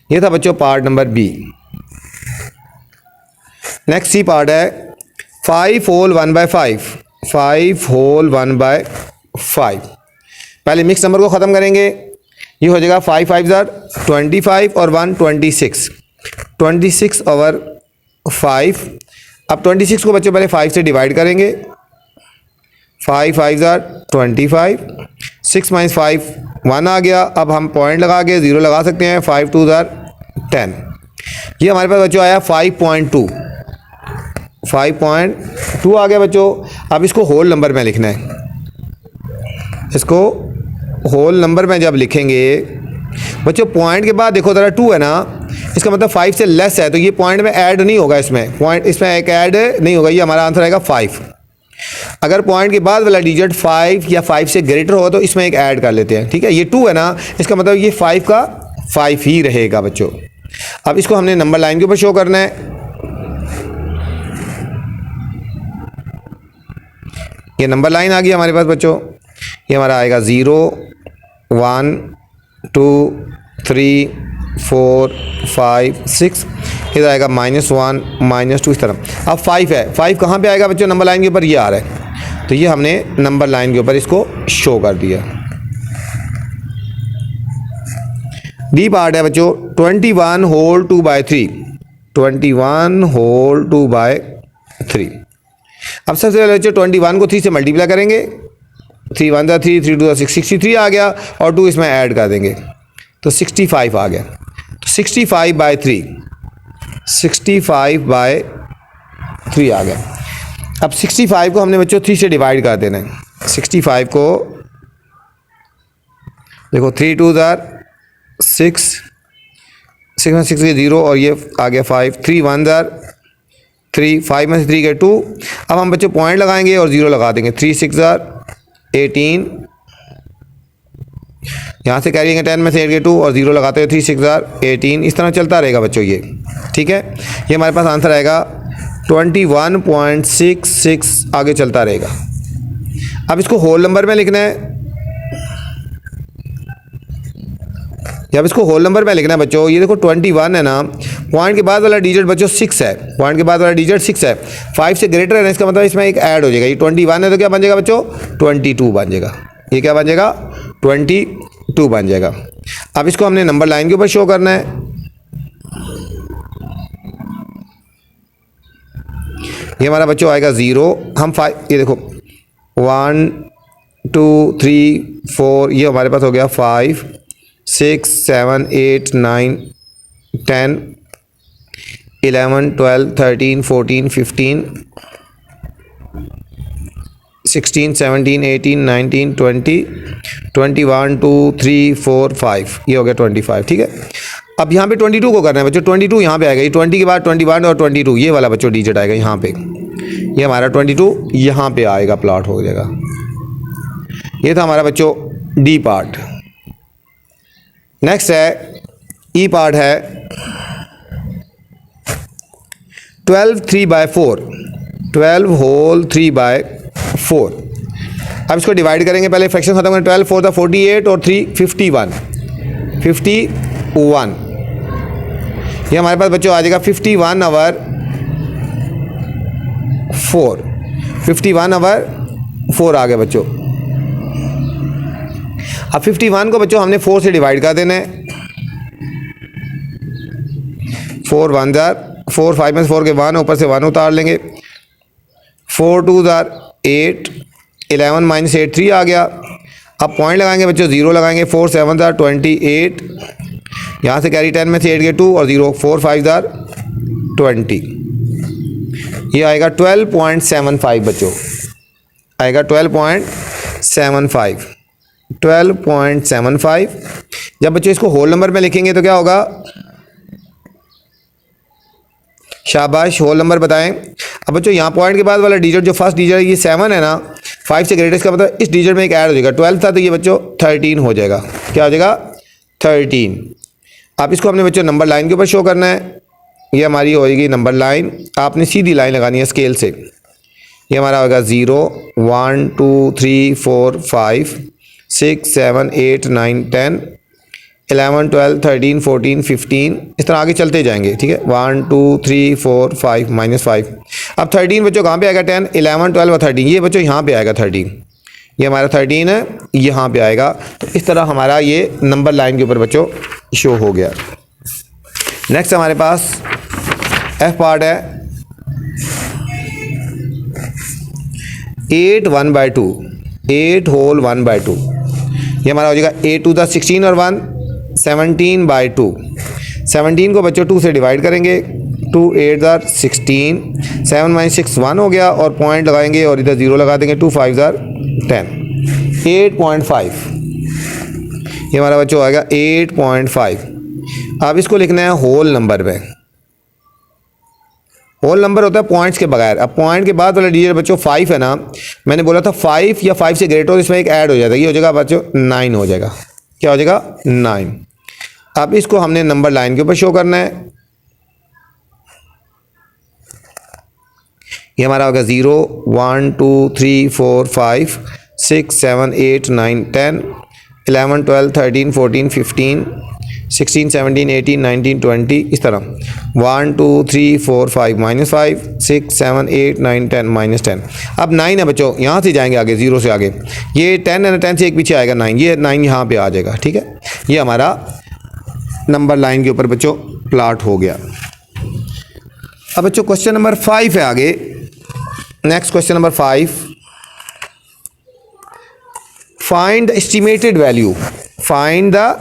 ये था बच्चों part number B. Next C part है 5 होल 1/5, 5 होल 1/5। पहले मिक्स नंबर को ख़त्म करेंगे। ये हो जाएगा 5 5 जार 25 और 1 26, 26 ओवर 5। अब 26 को बच्चों पहले 5 से डिवाइड करेंगे। 5 5 जार 25, 6 - 5 1 आ गया। अब हम पॉइंट लगा के 0 लगा सकते हैं। 5 2 जार 10, ये हमारे पास बच्चों आया 5.2, 5.2 आ गया बच्चों। अब इसको होल नंबर में लिखना है। इसको होल नंबर में जब लिखेंगे बच्चों, पॉइंट के बाद देखो ज़रा 2 है ना, इसका मतलब 5 से लेस है, तो ये पॉइंट में ऐड नहीं होगा। इसमें पॉइंट इसमें एक ऐड नहीं होगा। ये हमारा आंसर आएगा 5। अगर पॉइंट के बाद वाला डिजिट 5 या 5 से ग्रेटर हो तो इसमें एक ऐड कर लेते हैं, ठीक है। ये 2 है ना, इसका मतलब ये 5 का 5 ही रहेगा बच्चों। अब इसको हमने नंबर लाइन के ऊपर शो करना है। ये नंबर लाइन आ गई हमारे पास बच्चों। ये हमारा आएगा 0 1 2 3 4 5 6, इधर आएगा -1 -2 इस तरह। अब 5 है, 5 कहाँ पे आएगा बच्चों? नंबर लाइन के ऊपर ये आ रहा है, तो ये हमने नंबर लाइन के ऊपर इसको शो कर दिया। डी पार्ट है बच्चों 21 होल 2/3, 21 होल 2/3। अब सबसे पहले बच्चों 21 को 3 से मल्टीप्लाई करेंगे। 3 1 3, 3 2 6, 63 आ गया और 2 इसमें ऐड कर देंगे तो 65 आ गया। तो 65/3, 65/3 आ गया। अब 65 को हमने बच्चों 3 से डिवाइड कर देना है। 65 को देखो 3 2 जार 6, 6 में 6 के 0 और ये आ गया 5, 3 1 जार 3, 5 में से 3 के 2। अब हम बच्चों पॉइंट लगाएंगे और 0 लगा देंगे। 3 6 जार 18, यहाँ से करेंगे 10 में से 8 के 2 और 0 लगाते हुए 3 6 जार 18। इस तरह चलता रहेगा बच्चों ये, ठीक है। ये हमारे पास आंसर आएगा 21.66, आगे चलता रहेगा। अब इसको होल नंबर में लिखना है। जब इसको होल नंबर में लिखना है बच्चों, ये देखो 21 है ना, पॉइंट के बाद वाला डिजिट बच्चों 6 है, पॉइंट के बाद वाला डिजिट 6 है। 5 से ग्रेटर है ना, इसका मतलब इसमें एक ऐड हो जाएगा। ये 21 है तो क्या बन जाएगा बच्चों? 22 बन जाएगा। ये क्या बन जाएगा? 22 बन जाएगा। अब इसको हमने नंबर लाइन के ऊपर शो करना है। ये हमारा बच्चों आएगा 0, हम 5, ये देखो 1 2 3 4, ये हमारे पास हो गया 5 6 7 8 9 10 11 12 13 14 15 16 17 18 19 20 21 2 3 4 5, ये हो गया 25, ठीक है। अब यहाँ पे 22 को करना है बच्चों। 22 यहाँ पे आएगा। ये 20 के बाद 21 और 22 ये वाला बच्चों डिजिट आएगा यहाँ पे। ये हमारा 22 यहाँ पे आएगा, प्लॉट हो जाएगा। ये था हमारा बच्चों डी पार्ट। नेक्स्ट है ई पार्ट है 12 3/4, 12 होल 3/4। अब इसको डिवाइड करेंगे, पहले फ्रैक्शन खत्म करें। 12 4 48 और 3 51। ये हमारे पास बच्चों आ जाएगा 51/4। 51/4 आ गया बच्चों। अब 51 को बच्चों हमने 4 से डिवाइड कर देना है। 4 1 4, 5 में 4 के 1, ऊपर से 1 उतार लेंगे। 4 2 8, 11 माइनस 8 3 आ गया। अब पॉइंट लगाएंगे बच्चों, 0 लगाएंगे। 4 7 28, यहाँ से कैरी 10 में से 8 के 2 और 0, 4 5 20। ये आएगा 12.75 बच्चों, आएगा 12.75। 12.75। जब बच्चों इसको होल नंबर में लिखेंगे तो क्या होगा? शाबाश, होल नंबर बताएं। अब बच्चों यहाँ पॉइंट के बाद वाला डिजिट, जो फर्स्ट डिजिट है ये 7 है ना, 5 से ग्रेटेस्ट का मतलब इस डिजिट में एक ऐड हो जाएगा। 12 था तो ये बच्चों 13 हो जाएगा। क्या हो जाएगा? 13। अब इसको हमने बच्चों नंबर लाइन के ऊपर शो करना है। ये हमारी होएगी नंबर लाइन, आपने सीधी लाइन लगानी है स्केल से। ये हमारा होगा 0 1 2 3 4 5 6 7 8 9 10 11 12 13 14 15, इस तरह आगे चलते जाएंगे। ठीक है, 1 2 3 4 5 -5। अब 13 बच्चों कहाँ पे आएगा? 10 11 12 और 13, ये बच्चों यहाँ पे आएगा 13। ये हमारा 13 है, यहाँ पे आएगा। तो इस तरह हमारा ये नंबर लाइन के ऊपर बच्चों शो हो गया। नेक्स्ट हमारे पास एफ पार्ट है 8 1/2, 8 होल 1/2। ये हमारा हो जाएगा 8 2 16 और 1 17/2। 17 को बच्चों 2 से डिवाइड करेंगे। 2 8 16, 7 माइनस 6 1 हो गया, और पॉइंट लगाएंगे और इधर 0 लगा देंगे। 2 5 10, 8.5। ये हमारा बच्चों आएगा 8.5। अब इसको लिखना है होल नंबर में। होल नंबर होता है पॉइंट्स के बगैर। अब पॉइंट के बाद वाला डिजिट बच्चों 5 है ना, मैंने बोला था 5 या 5 से ग्रेटर हो, इसमें एक ऐड हो जाता है। ये हो जाएगा बच्चों 9 हो जाएगा। क्या हो जाएगा? 9। अब इसको हमने नंबर लाइन के ऊपर शो करना है। ये हमारा होगा 0 1 2 3 4 5 6 7 8 9 10 11 12 13 14 15 16 17 18 19 20, इस तरह 1 2 3 4 5 -5 6 7 8 9 10 -10। अब 9 है बच्चों, यहाँ से जाएंगे आगे, 0 से आगे। ये 10 है ना, 10 से एक पीछे आएगा 9, ये 9 यहाँ पे आ जाएगा। ठीक है, ये हमारा नंबर लाइन के ऊपर बच्चों प्लॉट हो गया। अब बच्चों क्वेश्चन नंबर 5 है आगे। Next question number 5, find the estimated value, find the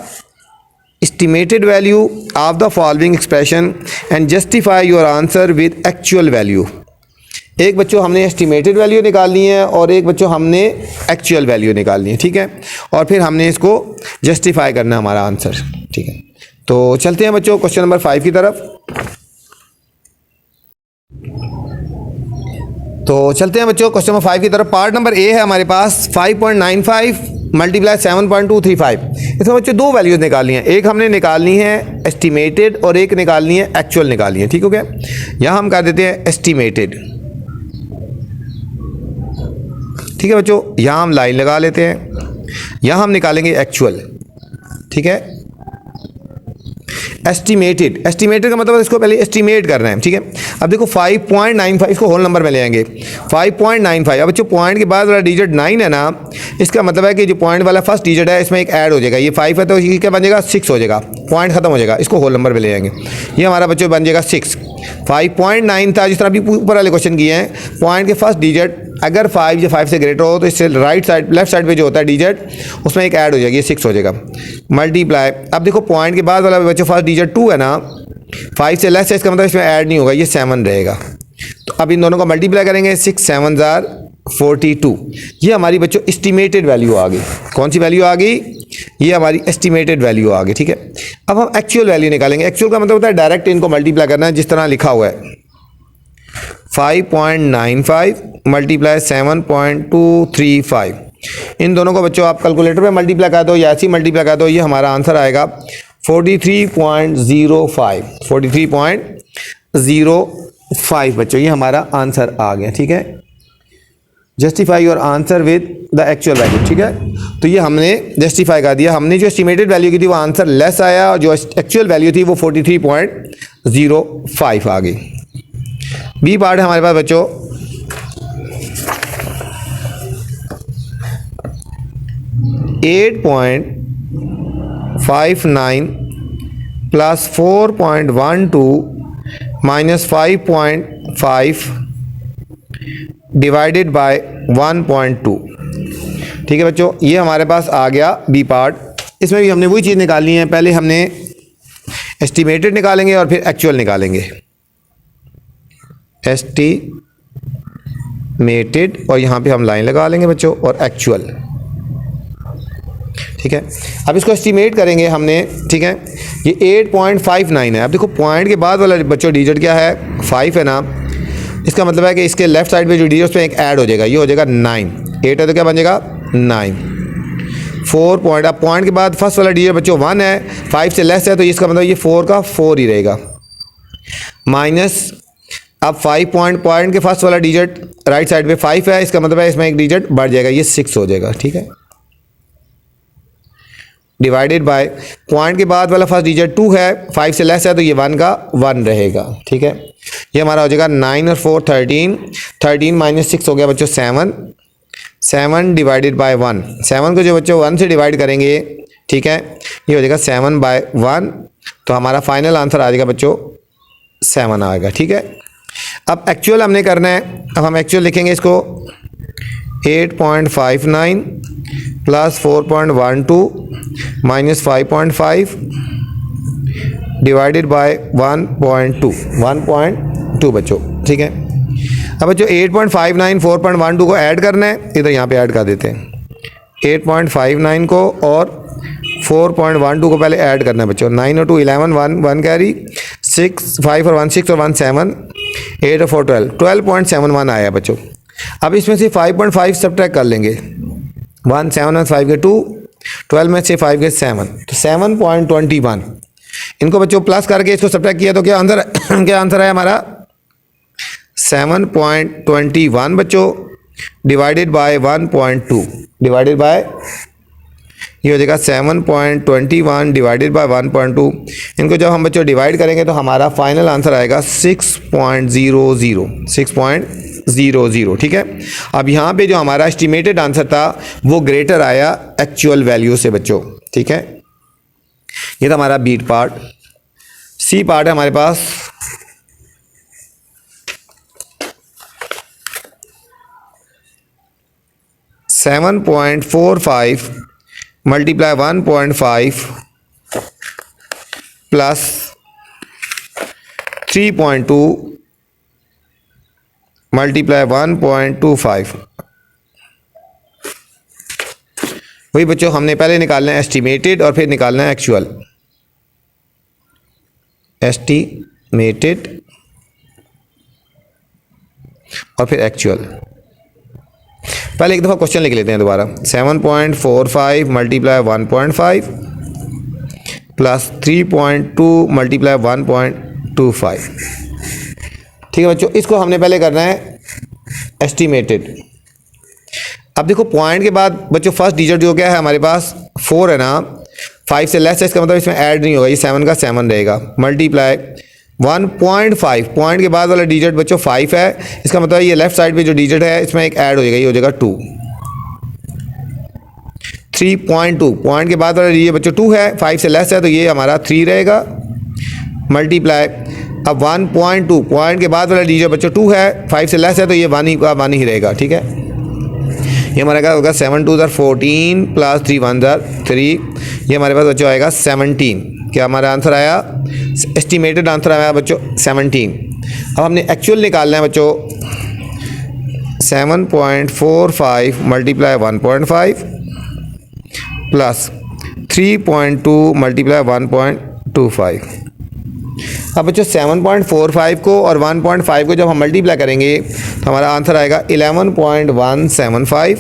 estimated value of the following expression and justify your answer with actual value। एक बच्चों हमने एस्टिमेटेड वैल्यू निकालनी है और एक बच्चों हमने एक्चुअल वैल्यू निकालनी है। ठीक है, और फिर हमने इसको जस्टिफाई करना है हमारा आंसर। ठीक है, तो चलते हैं बच्चों क्वेश्चन नंबर 5 की तरफ। तो चलते हैं बच्चों क्वेश्चन नंबर 5 की तरफ। पार्ट नंबर ए है हमारे पास 5.95 मल्टीप्लाई 7.235। इसमें बच्चों दो वैल्यूज निकालनी है। एक हमने निकालनी है एस्टिमेटेड और एक निकालनी है एक्चुअल निकालनी है। ठीक हो गया, यहाँ हम कर देते हैं एस्टिमेटेड। ठीक है बच्चों, यहाँ हम लाइन लगा लेते हैं। यहाँ हम निकालेंगे एक्चुअल। ठीक है, एस्टिमेटेड, एस्टिमेटेड का मतलब इसको पहले एस्टिमेट करना है। ठीक है, अब देखो 5.95 इसको होल नंबर में ले आएंगे। 5.95, अब बच्चों पॉइंट के बाद वाला डिजिट 9 है ना, इसका मतलब है कि जो पॉइंट वाला फर्स्ट डिजिट है इसमें एक ऐड हो जाएगा। ये 5 है तो ये क्या बन जाएगा? 6 हो जाएगा। पॉइंट खत्म हो जाएगा, इसको होल नंबर में ले आएंगे। ये हमारा बच्चों बन जाएगा 6। 5.9 था, जिस तरह अभी ऊपर वाले क्वेश्चन किए हैं, पॉइंट के फर्स्ट डिजिट अगर 5 या 5 से ग्रेटर हो तो इससे राइट साइड लेफ्ट साइड पे जो होता है डिजिट उसमें एक ऐड हो जाएगी, 6 हो जाएगा। मल्टीप्लाई, अब देखो पॉइंट के बाद वाला बच्चों फर्स्ट डिजिट 2 है ना, 5 से लेस है, इसका मतलब इसमें ऐड नहीं होगा, ये 7 रहेगा। तो अब इन दोनों को मल्टीप्लाई करेंगे, 6 7 42। ये हमारी बच्चों एस्टिमेटेड वैल्यू आ गई। कौन सी वैल्यू आ गई? ये हमारी एस्टिमेटेड वैल्यू आ गई। ठीक है, अब हम एक्चुअल वैल्यू निकालेंगे। एक्चुअल का मतलब होता है डायरेक्ट इनको मल्टीप्लाई करना है, जिस तरह लिखा हुआ है 5.95 मल्टीप्लाई 7.235। इन दोनों को बच्चों आप कैलकुलेटर पे मल्टीप्लाई कर दो या ऐसे ही मल्टीप्लाई कर दो, ये हमारा आंसर आएगा 43.05। 5 बच्चों, ये हमारा आंसर आ गया। ठीक है, justify your answer with the actual value. ठीक है, तो ये हमने जस्टिफाई कर दिया। हमने जो एस्टिमेटेड वैल्यू की थी वो आंसर लेस आया और जो एक्चुअल वैल्यू थी वो 43.05 आ गई। बी पार्ट है हमारे पास बच्चों, 8.59 प्लस 4.12 माइनस 5.5 डिवाइडेड बाय 1.2। ठीक है बच्चों, ये हमारे पास आ गया बी पार्ट। इसमें भी हमने वही चीज़ निकालनी है, पहले हमने एस्टिमेटेड निकालेंगे और फिर एक्चुअल निकालेंगे। एस्टिमेटेड और यहाँ पे हम लाइन लगा लेंगे बच्चों, और एक्चुअल। ठीक है, अब इसको एस्टिमेट करेंगे हमने। ठीक है, ये 8.59 है। अब देखो पॉइंट के बाद वाला बच्चों डिजिट क्या है, 5 है ना। इसका मतलब है कि इसके लेफ्ट साइड पे जो डिजिट उस पर एक ऐड हो जाएगा, ये हो जाएगा 9। 8 है तो क्या बन जाएगा 9। 4 पॉइंट, अब पॉइंट के बाद फर्स्ट वाला डिजिट बच्चों 1 है, 5 से लेस है, तो इसका मतलब ये 4 का 4 ही रहेगा। माइनस अब 5 पॉइंट के फर्स्ट वाला डिजिट राइट साइड पे 5 है, इसका मतलब है इसमें एक डिजिट बढ़ जाएगा, ये 6 हो जाएगा। ठीक है, डिवाइडेड बाय पॉइंट के बाद वाला फर्स्ट डिजिट 2 है, 5 से लेस है, तो ये 1 का 1 रहेगा। ठीक है, ये हमारा हो जाएगा 9 और 4 13, 13 माइनस 6 हो गया बच्चों 7, 7 डिवाइडेड बाय 1। 7 को जो बच्चों 1 से डिवाइड करेंगे, ठीक है, ये हो जाएगा 7/1, तो हमारा फाइनल आंसर आ जाएगा बच्चों 7 आएगा। ठीक है, अब एक्चुअल हमने करना है। अब हम एक्चुअल लिखेंगे इसको 8.59 प्लस 4.12 माइनस 5.5 डिवाइडेड बाय 1.2 बच्चों। ठीक है, अब बच्चों 8.59 4.12 को ऐड करना है, इधर यहाँ पे ऐड कर देते हैं। 8.59 को और 4.12 को पहले ऐड करना है बच्चों। 9 और 2 11, 1 कैरी, 6 5 और 1 6 और 1 7, 8 और 4 12.71 आया बच्चों। अब इसमें से 5.5 सब्ट्रैक्ट कर लेंगे। 1 7 और 5 के 2, 12 में से 5 के 7, तो 7.21। इनको बच्चों प्लस करके इसको सब्ट्रैक्ट किया तो क्या आंसर है हमारा 7.21 बच्चों, डिवाइडेड बाय 1.2, डिवाइडेड बाय ये हो जाएगा 7.21 डिवाइडेड बाय 1.2। इनको जब हम बच्चों डिवाइड करेंगे तो हमारा फाइनल आंसर आएगा 6.00। ठीक है, अब यहाँ पे जो हमारा एस्टिमेटेड आंसर था वो ग्रेटर आया एक्चुअल वैल्यू से बच्चों। ठीक है, ये था हमारा बीट पार्ट। सी पार्ट है हमारे पास, (7.45 मल्टीप्लाई 1.5 प्लस 3.2 मल्टीप्लाई 1.25। वही बच्चों हमने पहले निकालना है एस्टिमेटेड और फिर निकालना है एक्चुअल। एस्टिमेटेड और फिर एक्चुअल। पहले एक दफ़ा क्वेश्चन लिख लेते हैं दोबारा। 7.45 मल्टीप्लाई 1.5 प्लस 3.2 मल्टीप्लाई 1.25। ठीक है बच्चों, इसको हमने पहले करना है एस्टिमेटेड। अब देखो पॉइंट के बाद बच्चों फर्स्ट डिजिट जो क्या है हमारे पास 4 है ना, 5 से लेस है, इसका मतलब इसमें ऐड नहीं होगा, ये 7 का 7 रहेगा। मल्टीप्लाई 1.5, पॉइंट के बाद वाला डिजिट बच्चों 5 है, इसका मतलब ये लेफ्ट साइड पे जो डिजिट है इसमें एक ऐड हो जाएगा, ये हो जाएगा 2। 3.2, पॉइंट के बाद वाला डिजिट बच्चों 2 है, 5 से लेस है, तो ये हमारा 3 रहेगा। मल्टीप्लाई अब 1.2, पॉइंट के बाद वाला डिजिट बच्चों 2 है, 5 से लेस है, तो ये 1 ही रहेगा। ठीक है, ये हमारे पास होगा 7 2 14 प्लस 3 1 3, ये हमारे पास बच्चों आएगा 17। क्या हमारा आंसर आया, एस्टिमेटेड आंसर आया बच्चों 17। अब हमने एक्चुअल निकालना है बच्चों। 7.45 मल्टीप्लाई 1.5 प्लस 3.2 मल्टीप्लाई 1.25। अब बच्चों 7.45 को और 1.5 को जब हम मल्टीप्लाई करेंगे तो हमारा आंसर आएगा 11.175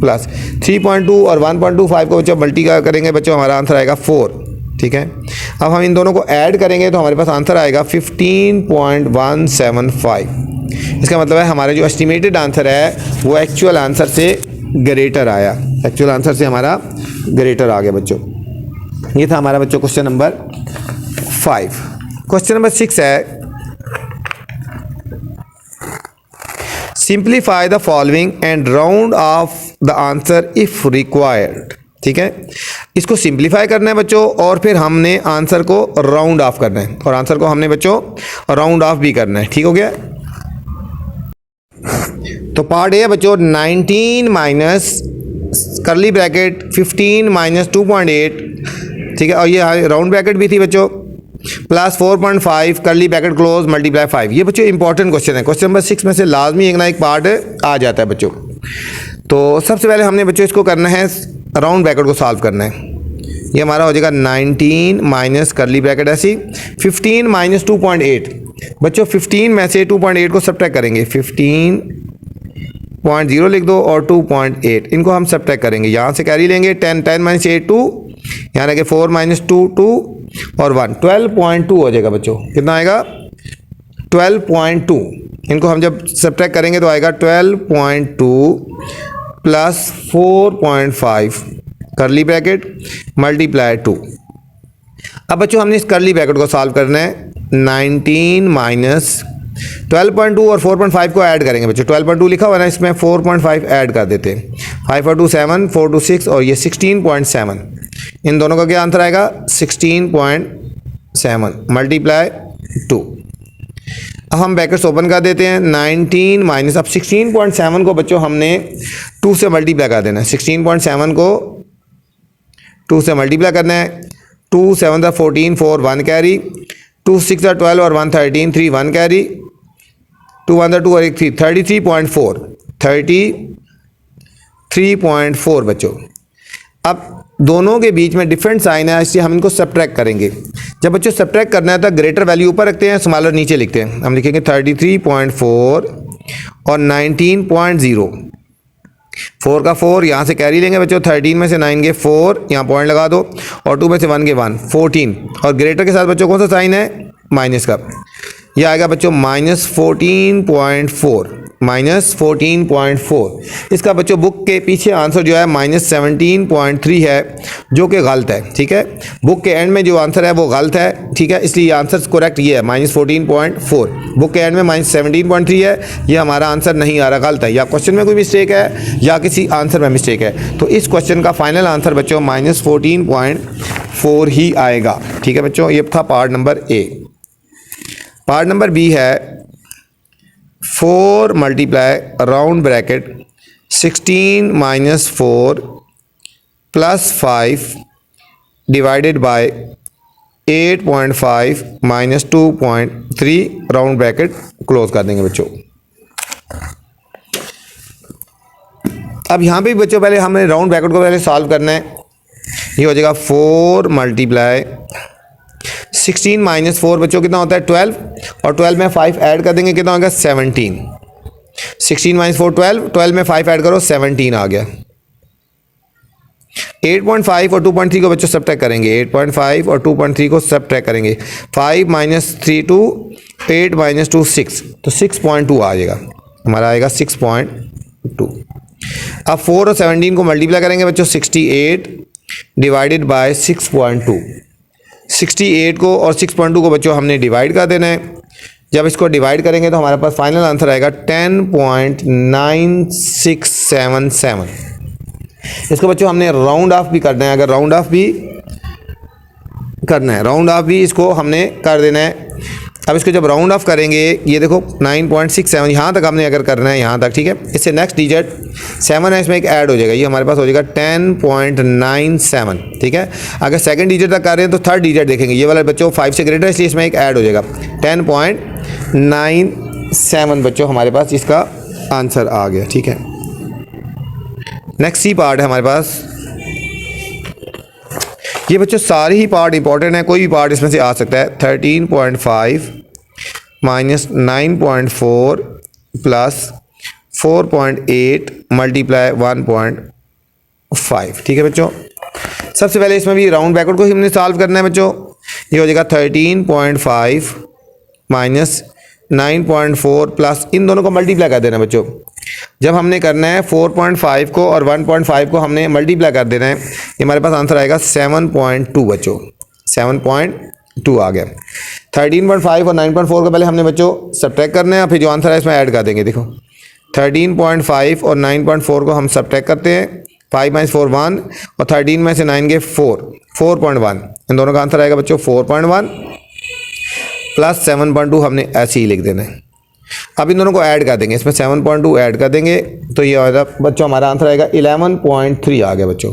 प्लस 3.2 और 1.25 को बच्चों मल्टीप्लाई करेंगे बच्चों हमारा आंसर आएगा 4। ठीक है, अब हम इन दोनों को ऐड करेंगे तो हमारे पास आंसर आएगा 15.175। इसका मतलब है हमारा जो एस्टिमेटेड आंसर है वो एक्चुअल आंसर से ग्रेटर आया, एक्चुअल आंसर से हमारा ग्रेटर आ गया बच्चों। ये था हमारा बच्चों क्वेश्चन नंबर 5। क्वेश्चन नंबर 6 है simplify the following and round off the answer if required. ठीक है, इसको सिंप्लीफाई करना है बच्चों और फिर हमने आंसर को राउंड ऑफ करना है और आंसर को हमने बच्चों राउंड ऑफ भी करना है। ठीक हो गया। तो पार्ट ए है बच्चों 19 माइनस करली ब्रैकेट 15 माइनस 2.8। ठीक है, और ये राउंड ब्रैकेट भी थी बच्चों प्लस 4.5 करली ब्रैकेट क्लोज मल्टीप्लाई 5। ये बच्चों इंपॉर्टेंट क्वेश्चन है। क्वेश्चन नंबर 6 में से लाजमी एक ना एक पार्ट आ जाता है बच्चों। तो सबसे पहले हमने बच्चों इसको करना है राउंड ब्रैकेट को सॉल्व करना है। ये हमारा हो जाएगा 19 माइनस करली ब्रैकेट ऐसी 15 माइनस 2.8। बच्चों 15 में से 2.8 को सब्ट्रैक्ट करेंगे, 15.0 लिख दो और 2.8 इनको हम सब्ट्रैक्ट करेंगे। यहाँ से कैरी लेंगे 10 माइनस 8 2, यहाँ लगे 4 माइनस 2 2 और 1 12.2 हो जाएगा बच्चों। कितना आएगा 12.2। इनको हम जब सब्ट्रैक्ट करेंगे तो आएगा 12.2 प्लस 4.5 करली ब्रैकेट मल्टीप्लाई 2। अब बच्चों हमने इस करली ब्रैकेट को सॉल्व करना है। 19 माइनस 12.2 और 4.5 को ऐड करेंगे बच्चों। 12.2 लिखा हुआ है ना, इसमें 4.5 ऐड कर देते हैं। 5 और 2 7, 4 2 6 और ये 16.7। इन दोनों का क्या आंसर आएगा 16.7 मल्टीप्लाई 2। अब हम ब्रैकेट्स ओपन कर देते हैं। 19 माइनस, अब 16.7 को बच्चों हमने 2 से मल्टीप्लाई कर देना है। 16.7 को 2 से मल्टीप्लाई करना है। 2 7 14 4 1 कैरी, 2 6 12 और 1 13 3 1 कैरी, 2 1 2 और 1 3 33.4 बच्चों। अब दोनों के बीच में डिफरेंट साइन है इसलिए हम इनको सब्ट्रैक्ट करेंगे। जब बच्चों सब्ट्रैक्ट करना है तो ग्रेटर वैल्यू ऊपर रखते हैं, स्मॉलर नीचे लिखते हैं। हम लिखेंगे 33.4 और 19.0। 4 का 4 यहाँ से कैरी लेंगे बच्चों, 13 में से 9 के 4 यहाँ पॉइंट लगा दो और 2 में से 1 के 1 14 और ग्रेटर के साथ बच्चों कौन सा साइन है माइनस का। यह आएगा बच्चों -14.4। इसका बच्चों बुक के पीछे आंसर जो है -17.3 है जो कि गलत है। ठीक है, बुक के एंड में जो आंसर है वो गलत है। ठीक है, इसलिए आंसर करेक्ट ये है -14.4। बुक के एंड में -17.3 है, ये हमारा आंसर नहीं आ रहा, गलत है। या क्वेश्चन में कोई मिस्टेक है या किसी आंसर में मिस्टेक है। तो इस क्वेश्चन का फाइनल आंसर बच्चों -14.4 ही आएगा। ठीक है बच्चों, ये था part number A. Part number B है 4 multiply round bracket 16 minus 4 plus 5 divided by 8.5 minus 2.3 round bracket close कर देंगे बच्चों। अब यहाँ पे बच्चों पहले हमें राउंड ब्रैकेट को पहले सॉल्व करना है। ये हो जाएगा 4 मल्टीप्लाई 16 माइनस 4 बच्चों कितना होता है 12 और 12 में 5 ऐड कर देंगे, कितना होगा 17। 16 माइनस 4 12, 12 में 5 ऐड करो 17 आ गया। 8.5 और 2.3 को बच्चों सब्ट्रैक्ट करेंगे। 8.5 और 2.3 को सब्ट्रैक्ट करेंगे। 5 माइनस 3 2, 8 माइनस 2 6, तो 6.2 आ जाएगा हमारा, आएगा 6.2। अब 4 और 17 को मल्टीप्लाई करेंगे बच्चों 68 डिवाइडेड बाय 6.2। 68 को और 6.2 को बच्चों हमने डिवाइड कर देना है। जब इसको डिवाइड करेंगे तो हमारे पास फाइनल आंसर आएगा 10.9677। इसको बच्चों हमने राउंड ऑफ भी करना है। अगर राउंड ऑफ भी करना है, राउंड ऑफ भी इसको हमने कर देना है। अब इसको जब राउंड ऑफ करेंगे, ये देखो 9.67 यहाँ तक हमने अगर करना है, यहाँ तक। ठीक है, इससे नेक्स्ट डिजिट 7 है, इसमें एक ऐड हो जाएगा, ये हमारे पास हो जाएगा 10.97। ठीक है, अगर सेकंड डिजिट तक कर रहे हैं तो थर्ड डिजिट देखेंगे, ये वाला बच्चों 5 से ग्रेटर है इसलिए इसमें एक ऐड हो जाएगा 10.97 बच्चों हमारे पास इसका आंसर आ गया। ठीक है, नेक्स्ट सी पार्ट है हमारे पास। ये बच्चों सारे ही पार्ट इंपॉर्टेंट है, कोई भी पार्ट इसमें से आ सकता है। 13.5 माइनस 9.4 प्लस 4.8 मल्टीप्लाई 1.5। ठीक है बच्चों, सबसे पहले इसमें भी राउंड ब्रैकेट को ही हमने सॉल्व करना है बच्चों। ये हो जाएगा 13.5 माइनस 9.4 प्लस, इन दोनों को मल्टीप्लाई कर देना बच्चों। जब हमने करना है 4.5 को और 1.5 को हमने मल्टीप्लाई कर देना है, ये हमारे पास आंसर आएगा 7.2 बच्चों, 7.2 आ गया। 13.5 और 9.4 को पहले हमने बच्चों सब्ट्रैक्ट करना है, फिर जो आंसर है इसमें ऐड कर देंगे। देखो 13.5 और 9.4 को हम सब्ट्रैक्ट करते हैं, 5 माइनस 4 1 और 13 में से 9 गए 4.1, इन दोनों का आंसर आएगा बच्चों 4.1 प्लस 7.2 हमने ऐसे ही लिख देना है। अब इन दोनों को ऐड कर देंगे, इसमें 7.2 ऐड कर देंगे तो ये आएगा बच्चों हमारा आंसर आएगा 11.3 आ गया बच्चों।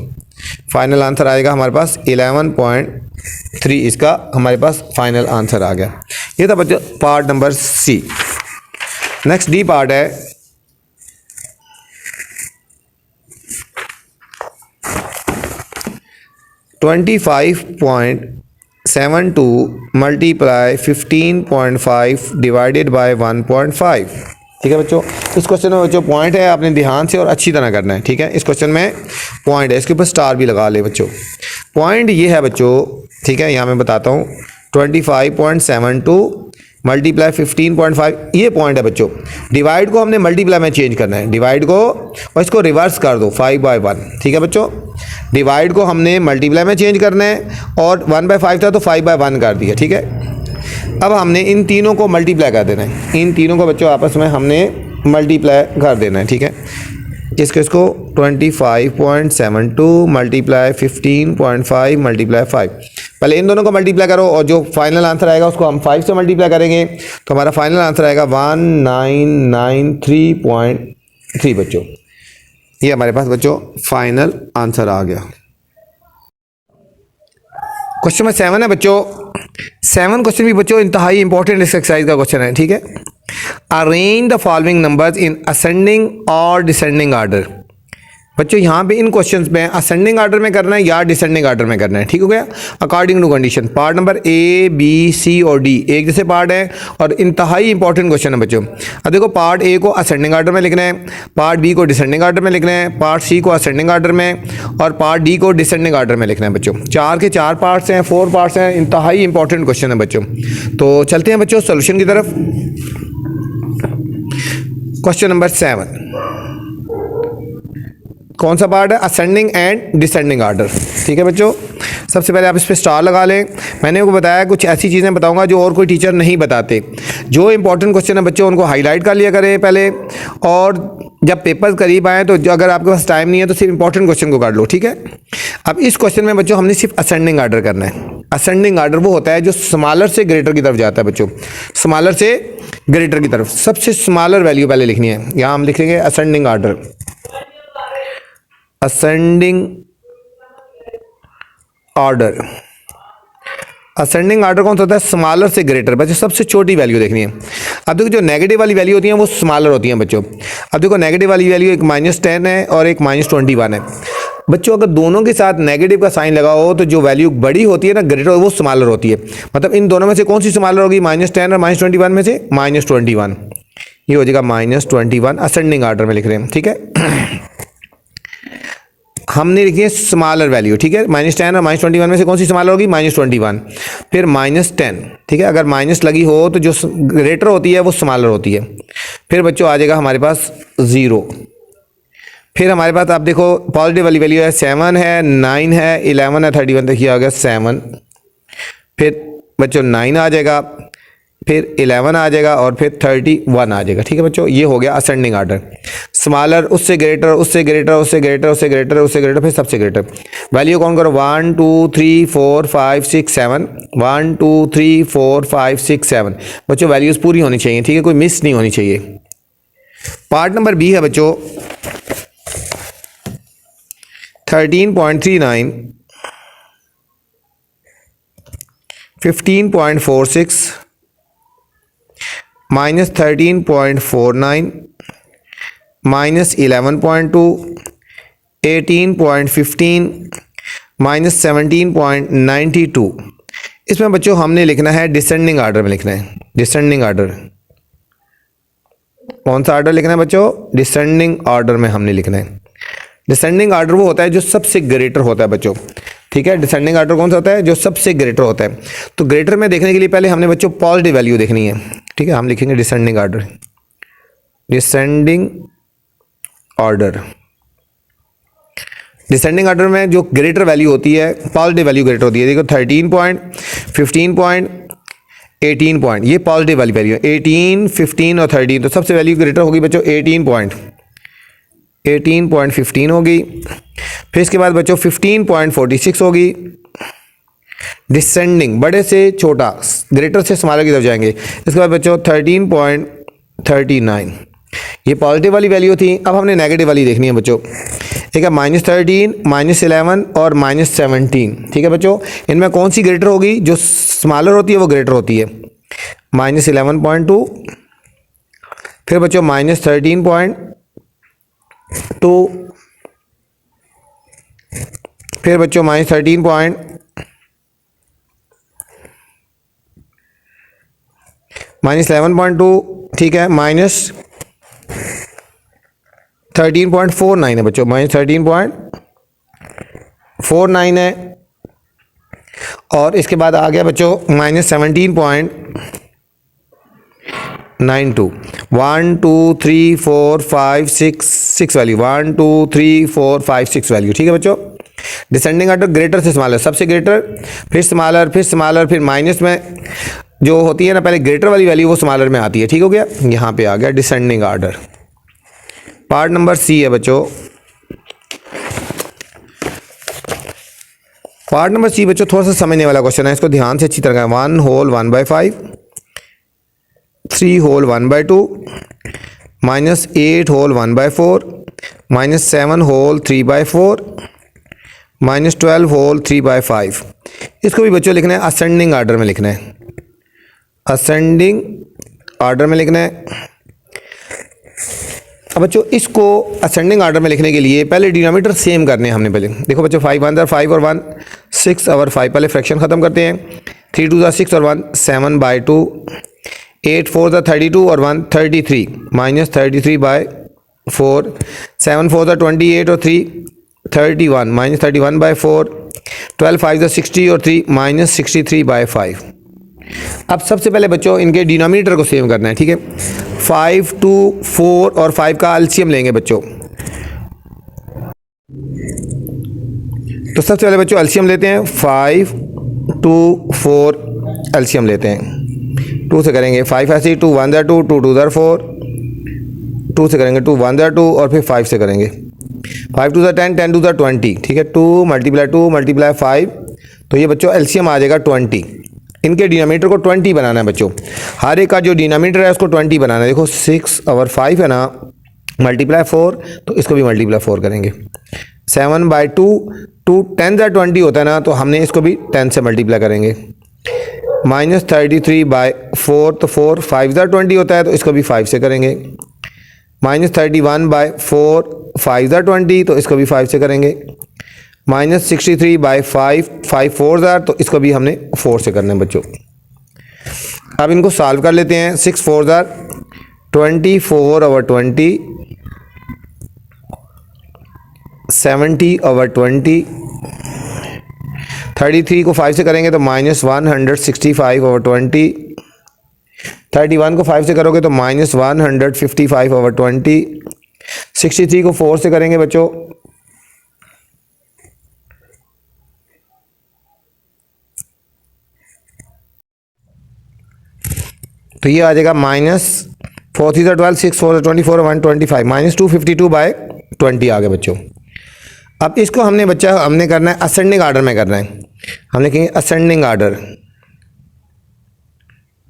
फाइनल आंसर आएगा हमारे पास 11.3, इसका हमारे पास फाइनल आंसर आ गया। ये था बच्चों part number C. Next D part है 25.72 मल्टीप्लाई 15.5 डिवाइडेड बाय 1.5। ठीक है बच्चों, इस क्वेश्चन में बच्चों पॉइंट है, आपने ध्यान से और अच्छी तरह करना है। ठीक है, इस क्वेश्चन में पॉइंट है, इसके ऊपर स्टार भी लगा ले बच्चों। पॉइंट ये है बच्चों, ठीक है, यहाँ मैं बताता हूँ 25.72 मल्टीप्लाई 15.5, ये पॉइंट है बच्चों। डिवाइड को हमने मल्टीप्लाई में चेंज करना है, डिवाइड को और इसको रिवर्स कर दो 5/1। ठीक है बच्चों, डिवाइड को हमने मल्टीप्लाई में चेंज करना है और 1/5 था तो 5/1 कर दिया। ठीक है, अब हमने इन तीनों को मल्टीप्लाई कर देना है, इन तीनों को बच्चों आपस में हमने मल्टीप्लाई कर देना है। ठीक है, इसको 25.72 मल्टीप्लाई 15.5 मल्टीप्लाई 5, पहले इन दोनों को मल्टीप्लाई करो और जो फाइनल आंसर आएगा उसको हम 5 से मल्टीप्लाई करेंगे तो हमारा फाइनल आंसर आएगा 1993.3 बच्चों। ये हमारे पास बच्चों फाइनल आंसर आ गया। क्वेश्चन नंबर 7 है बच्चों। 7 क्वेश्चन भी बच्चों इंतहाई इंपॉर्टेंट इस एक्सरसाइज का क्वेश्चन है। ठीक है, arrange the following numbers in ascending और डिसेंडिंग आर्डर। बच्चों यहाँ पे इन क्वेश्चंस में असेंडिंग आर्डर में करना है या डिसेंडिंग आर्डर में करना है। ठीक हो गया, according to condition. Part number A B C और डी एक जैसे पार्ट है और इंतहाई इंपॉर्टेंट क्वेश्चन है बच्चों। अब देखो पार्ट ए को असेंडिंग आर्डर में लिखना है, पार्ट बी को डिसेंडिंग आर्डर में लिखना है, पार्ट सी को असेंडिंग आर्डर में और पार्ट डी को डिसेंडिंग आर्डर में लिखना है बच्चों। 4 के 4 पार्ट्स हैं, 4 पार्ट्स हैं, इंतहाई इंपॉर्टेंट क्वेश्चन है बच्चों। तो चलते हैं बच्चों सोल्यूशन की तरफ। क्वेश्चन नंबर 7 कौन सा पार्ट है? Ascending and descending order. ठीक है बच्चों, सबसे पहले आप इस पर स्टार लगा लें। मैंने आपको बताया कुछ ऐसी चीज़ें बताऊंगा जो और कोई टीचर नहीं बताते। जो इंपॉर्टेंट क्वेश्चन है बच्चों उनको हाईलाइट कर लिया करें पहले, और जब पेपर्स करीब आए तो अगर आपके पास टाइम नहीं है तो सिर्फ इंपॉर्टेंट क्वेश्चन को कर लो। ठीक है, अब इस क्वेश्चन में बच्चों हमने सिर्फ असेंडिंग आर्डर करना है। असेंडिंग आर्डर वो होता है जो स्मॉलर से ग्रेटर की तरफ जाता है बच्चों, स्मॉलर से ग्रेटर की तरफ। सबसे स्मॉलर वैल्यू पहले लिखनी है, यहाँ हम लिखेंगे ascending order. Ascending order, ascending order कौन सा होता है? स्मॉलर से ग्रेटर। बच्चों सबसे छोटी वैल्यू देखनी है। अब देखो जो नेगेटिव वाली वैल्यू होती हैं वो स्मॉलर होती हैं बच्चों। अब देखो नेगेटिव वाली वैल्यू एक -10 है और एक -21 है बच्चों। अगर दोनों के साथ नेगेटिव का साइन लगा हो तो जो वैल्यू बड़ी होती है ना, ग्रेटर, वो स्मॉलर होती है। मतलब इन दोनों में से कौन सी स्मॉलर होगी? -10 और -21 में से -21। ये हो जाएगा -21, असेंडिंग ऑर्डर में लिख रहे हैं। ठीक है, हमने लिखी है स्मॉलर वैल्यू। ठीक है, -10 और -21 में से कौन सी स्मॉलर होगी? -21, फिर -10। ठीक है, अगर माइनस लगी हो तो जो ग्रेटर होती है वो स्मॉलर होती है। फिर बच्चों आ जाएगा हमारे पास 0। फिर हमारे पास आप देखो पॉजिटिव वाली वैल्यू है, 7 है, 9 है, 11 है, 31 देखिए आ गया 7। फिर बच्चों 9 आ जाएगा, फिर 11 आ जाएगा और फिर 31 आ जाएगा। ठीक है बच्चों, ये हो गया असेंडिंग ऑर्डर। स्मॉलर, उससे ग्रेटर, उससे ग्रेटर, उससे ग्रेटर, उससे ग्रेटर, उससे ग्रेटर, फिर सबसे ग्रेटर। वैल्यू काउंट करो, 1 2 3 4 5 6 7, 1 2 3 4 5 6 7। बच्चों वैल्यूज़ पूरी होनी चाहिए। ठीक है, कोई मिस नहीं होनी चाहिए। पार्ट नंबर बी है बच्चों 13.39, 15.46, -13.49, -11.2, 18.15, -17.92। इसमें बच्चों हमने लिखना है डिसेंडिंग आर्डर में लिखना है। डिसेंडिंग आर्डर, कौन सा आर्डर लिखना है बच्चों? डिसेंडिंग आर्डर में हमने लिखना है। डिसेंडिंग आर्डर वो होता है जो सबसे ग्रेटर होता है बच्चों। ठीक है, डिसेंडिंग आर्डर कौन सा होता है, जो सबसे ग्रेटर होता है। तो ग्रेटर में देखने के लिए पहले हमने बच्चों पॉजिटिव वैल्यू देखनी है। ठीक है, हम लिखेंगे descending order, descending order. Descending order में जो ग्रेटर वैल्यू होती है, पॉजिटिव वैल्यू ग्रेटर होती है। देखो 13 पॉइंट, 15 पॉइंट, 18 पॉइंट, ये पॉजिटिव वाली वैल्यू है। 18, 15 और 13, तो सबसे वैल्यू ग्रेटर होगी बच्चों 18 पॉइंट, 18.15 होगी। फिर इसके बाद बच्चों 15.46 होगी। डिसेंडिंग, बड़े से छोटा, ग्रेटर से स्मॉलर की तरफ जाएंगे। इसके बाद बच्चों 13.39, ये पॉजिटिव वाली वैल्यू थी। अब हमने नेगेटिव वाली देखनी है बच्चों। ठीक है, -13, -11 और -17। ठीक है बच्चों, इनमें कौन सी ग्रेटर होगी, जो स्मॉलर होती है वो ग्रेटर होती है। -11.2, फिर बच्चों -13.2, फिर बच्चों -11.2, ठीक है, -13.49 है बच्चों, -13.49 है। और इसके बाद आ गया बच्चों -17.92, 1 2 3 4 5 6 वैल्यू, 1 2 3 4 5 6 वैल्यू। ठीक है बच्चों, डिसेंडिंग ऑर्डर ग्रेटर से स्मॉलर, सबसे ग्रेटर, फिर स्मॉलर, फिर स्मॉलर, फिर माइनस में जो होती है ना पहले ग्रेटर वाली वैल्यू वो स्मॉलर में आती है। ठीक हो गया, यहाँ पे आ गया descending order. Part number C है बच्चों। पार्ट नंबर सी बच्चों थोड़ा सा समझने वाला क्वेश्चन है, इसको ध्यान से अच्छी तरह। 1 whole 1/5, 3 whole 1/2, -8 whole 1/4, -7 whole 3/4, -12 whole 3/5। इसको भी बच्चों लिखना है असेंडिंग ऑर्डर में लिखना है, असेंडिंग ऑर्डर में लिखना है। अब बच्चों इसको असेंडिंग ऑर्डर में लिखने के लिए पहले डिनोमिनेटर सेम करने हैं हमने। पहले देखो बच्चों 5 1 5 और 1 6 और 5, पहले फ्रैक्शन ख़त्म करते हैं। 3 2 6 और 1 7/2, 8 4 32 और 1 33, -33/4, 7 4 28 और 3 31, -31/4, 12 5 60 और 3 -63/5। अब सबसे पहले बच्चों इनके डिनोमिनेटर को सेव करना है। ठीक है, 5 2 4 और 5 का एलसीएम लेंगे बच्चों। तो सबसे पहले बच्चों एलसीएम लेते हैं, 5 2 4 एलसीएम लेते हैं। 2 से करेंगे 5 ऐसे, 2 1 2 2 2 4, 2 से करेंगे 2 1 2 और फिर 5 से करेंगे 5 2 10, 10 2 20। ठीक है, 2 × 5, तो ये बच्चों एलसीएम आ जाएगा 20। इनके डिनोमिनेटर को 20 बनाना है बच्चों, हर एक का जो डिनोमिनेटर है उसको 20 बनाना है। देखो 6 और 5 है ना, ×4, तो इसको भी ×4 करेंगे। 7/2, 2 10 20 होता है ना, तो हमने इसको भी 10 से मल्टीप्लाई करेंगे। -33/4, तो 4 5 20 होता है, तो इसको भी 5 से करेंगे। -31/4, 5 20, तो इसको भी 5 से करेंगे। -63/5, 5 4, तो इसको भी हमने 4 से करना है बच्चों। अब इनको सॉल्व कर लेते हैं। 6 4 24/20, 70/20, 33 को 5 से करेंगे तो -165/20, 31 को 5 से करोगे तो -155/20, 63 को 4 से करेंगे बच्चों तो ये आ जाएगा -4 3 12, 6 4 24, 125, -252/20 आ गए बच्चों। अब इसको हमने करना है असेंडिंग ऑर्डर में करना है। हम लिखेंगे असेंडिंग ऑर्डर,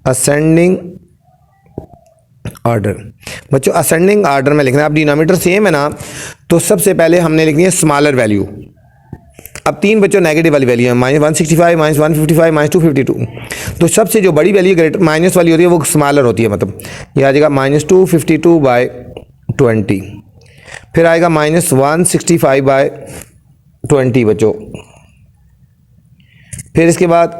असेंडिंग ऑर्डर बच्चों, असेंडिंग ऑर्डर में लिखना है। अब डिनोमिनेटर सेम है ना, तो सबसे पहले हमने लिखनी है स्मॉलर वैल्यू। अब 3 बच्चों नेगेटिव वाली वैल्यू है, -165, -155, -252। तो सबसे जो बड़ी वैल्यू ग्रेटर माइनस वाली होती है वो स्मॉलर होती है, मतलब ये आ जाएगा -252/20, फिर आएगा -165/20 बच्चों। फिर इसके बाद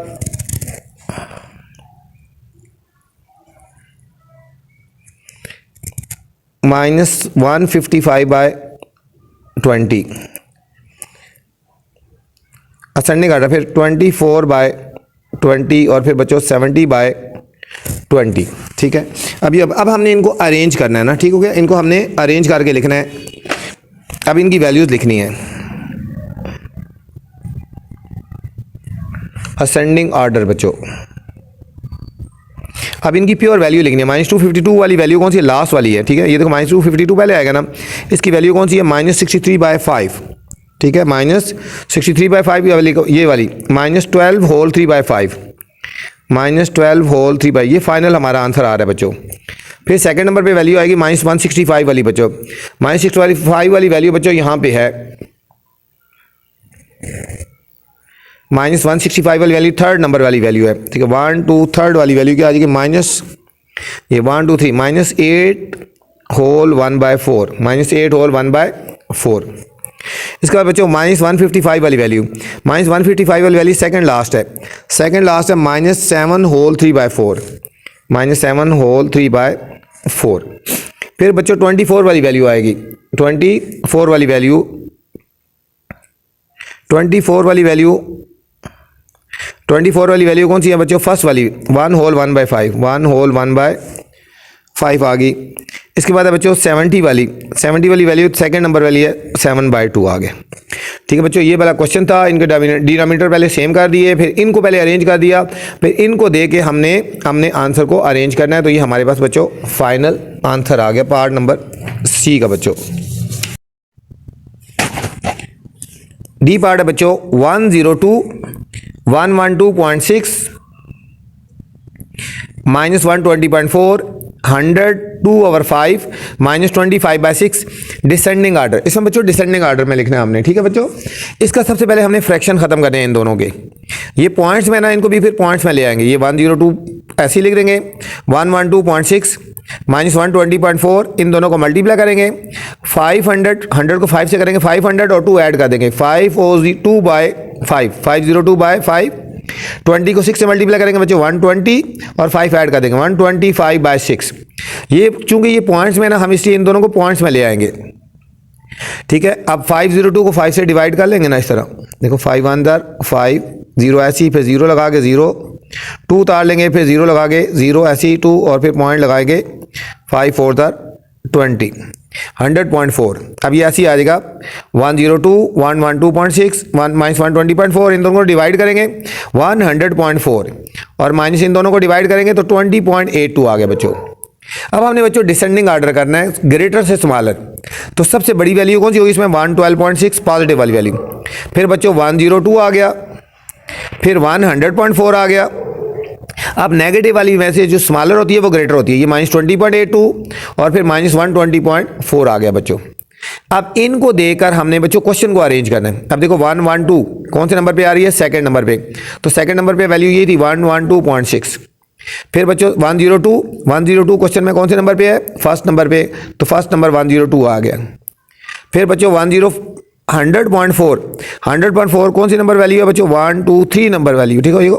-155/20, असेंडिंग आर्डर, फिर 24/20 और फिर बच्चों 70/20। ठीक है, अब हमने इनको अरेंज करना है ना, ठीक हो गया, इनको हमने अरेंज करके लिखना है। अब इनकी वैल्यूज़ लिखनी है असेंडिंग ऑर्डर बच्चों। अब इनकी प्योर वैल्यू लिखनी है। -252 वाली वैल्यू कौन सी है, लास्ट वाली है। ठीक है, ये देखो -252 पहले आएगा ना, इसकी वैल्यू कौन सी है, -63/5। ठीक है, -63/5 ये वाली -12 होल 3/5, -12 होल 3/, ये फाइनल हमारा आंसर आ रहा है बच्चों। फिर सेकंड नंबर पे वैल्यू आएगी -165 वाली बच्चों। -165 वाली वैल्यू बच्चों यहाँ पे है, -165 वाली वैल्यू थर्ड नंबर वाली वैल्यू है। ठीक है, 1 2 थर्ड वाली वैल्यू क्या आ जाएगी, ये 1 2 3 -8 होल 1/4, -8 होल 1/4। इसके बाद बच्चों -155 वाली वैल्यू, -155 वाली वैल्यू सेकंड लास्ट है, -7 होल 3/4, -7 होल 3/4। फिर बच्चों 24 वाली वैल्यू आएगी, 24 वाली वैल्यू कौन सी है बच्चों, फर्स्ट वाली 1 होल 1/5, 1 होल 1/5 आ गई। इसके बाद है बच्चों 70 वाली वैल्यू सेकंड नंबर वाली है, 7/2 आ गए। ठीक है बच्चों, ये वाला क्वेश्चन था। इनके डिनोमिनेटर पहले सेम कर दिए, फिर इनको पहले अरेंज कर दिया, फिर इनको दे के हमने आंसर को अरेंज करना है। तो ये हमारे पास बच्चों फाइनल आंसर आ गया पार्ट नंबर सी का बच्चों। डी पार्ट है बच्चों 102 112.6 -120.4 100/2/5 -25/6 डिसेंडिंग आर्डर। इसमें बच्चों डिसेंडिंग आर्डर में लिखना है हमने। ठीक है बच्चों, इसका सबसे पहले हमने फ्रैक्शन खत्म करने हैं इन दोनों के। ये पॉइंट्स में ना, इनको भी फिर पॉइंट्स में ले आएंगे। ये 102 ऐसे ही लिख देंगे, 112.6 -120.4, इन दोनों को मल्टीप्लाई करेंगे। 100 को 5 से करेंगे, 500 और 2 ऐड कर देंगे, 502/5, 502/5। 20 को 6 से मल्टीप्लाई करेंगे बच्चों 120 और 5 ऐड कर देंगे 125/6। ये चूंकि ये पॉइंट्स में ना, हम इसलिए इन दोनों को पॉइंट्स में ले आएंगे। ठीक है, अब 502 को 5 से डिवाइड कर लेंगे ना, इस तरह देखो 5 अंदर 5 0 ऐसी, फिर 0 लगा के 0 2 उतार लेंगे, फिर 0 लगा के 0 ऐसी 2 और फिर पॉइंट लगाएंगे 5 4 20 100.4। अब ये ऐसी आ जाएगा 102 112.6 -120.4, इन दोनों को डिवाइड करेंगे 100.4 और माइनस इन दोनों को डिवाइड करेंगे तो 20.82 आ गया बच्चों। अब हमने बच्चों डिसेंडिंग आर्डर करना है ग्रेटर से स्मॉलर। तो सबसे बड़ी वैल्यू कौन सी होगी इसमें, 112.6 पॉजिटिव वाली वैल्यू। फिर बच्चों 102 आ गया, फिर 100.4 आ गया। अब नेगेटिव वाली में से जो स्मॉलर होती है वो ग्रेटर होती है, ये -20.82 और फिर -120.4 आ गया बच्चों। अब इनको देकर हमने बच्चों क्वेश्चन को अरेंज करना है। अब देखो 112 कौन से नंबर पे आ रही है, सेकंड नंबर पे। तो सेकंड नंबर पे वैल्यू ये थी 112.6। फिर बच्चों 102 क्वेश्चन में कौन से नंबर पे है, फर्स्ट नंबर पे, तो फर्स्ट नंबर 102 आ गया। फिर बच्चों 100.4 कौन सी नंबर वैल्यू है बच्चों, 1 2 3 नंबर वैल्यू। ठीक है, ये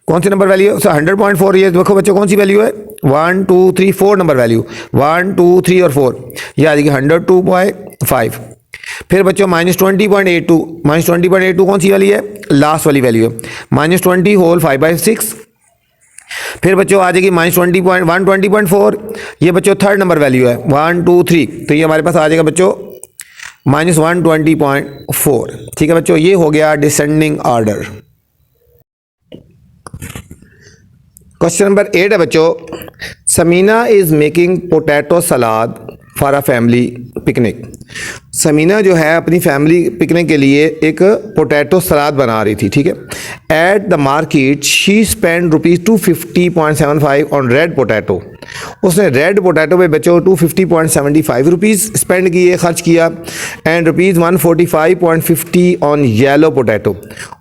कौन सी नंबर वैल्यू है, 100.4 ये देखो बच्चों कौन सी वैल्यू है, 1 2 3 4 नंबर वैल्यू, 1 2 3 और 4 ये आ जाएगी 102.5। फिर बच्चों -20.82 कौन सी वाली है, लास्ट वाली वैल्यू है, -20 होल 5/6। फिर बच्चों आ जाएगी -120.4, ये बच्चों थर्ड नंबर वैल्यू है 1 2 3, तो ये हमारे पास आ जाएगा बच्चों -120.4। ठीक है बच्चों, ये हो गया डिसेंडिंग ऑर्डर। क्वेश्चन नंबर 8 है बच्चों, Sameena is making potato salad for a family picnic. Sameena जो है अपनी फैमिली पिकनिक के लिए एक पोटैटो सलाद बना रही थी। ठीक है, at the market she spend ₹250.75 on red potato. उसने रेड पोटैटो पे बच्चों ₹250.75 स्पेंड किए, खर्च किया। एंड ₹145.50 ऑन येलो पोटैटो,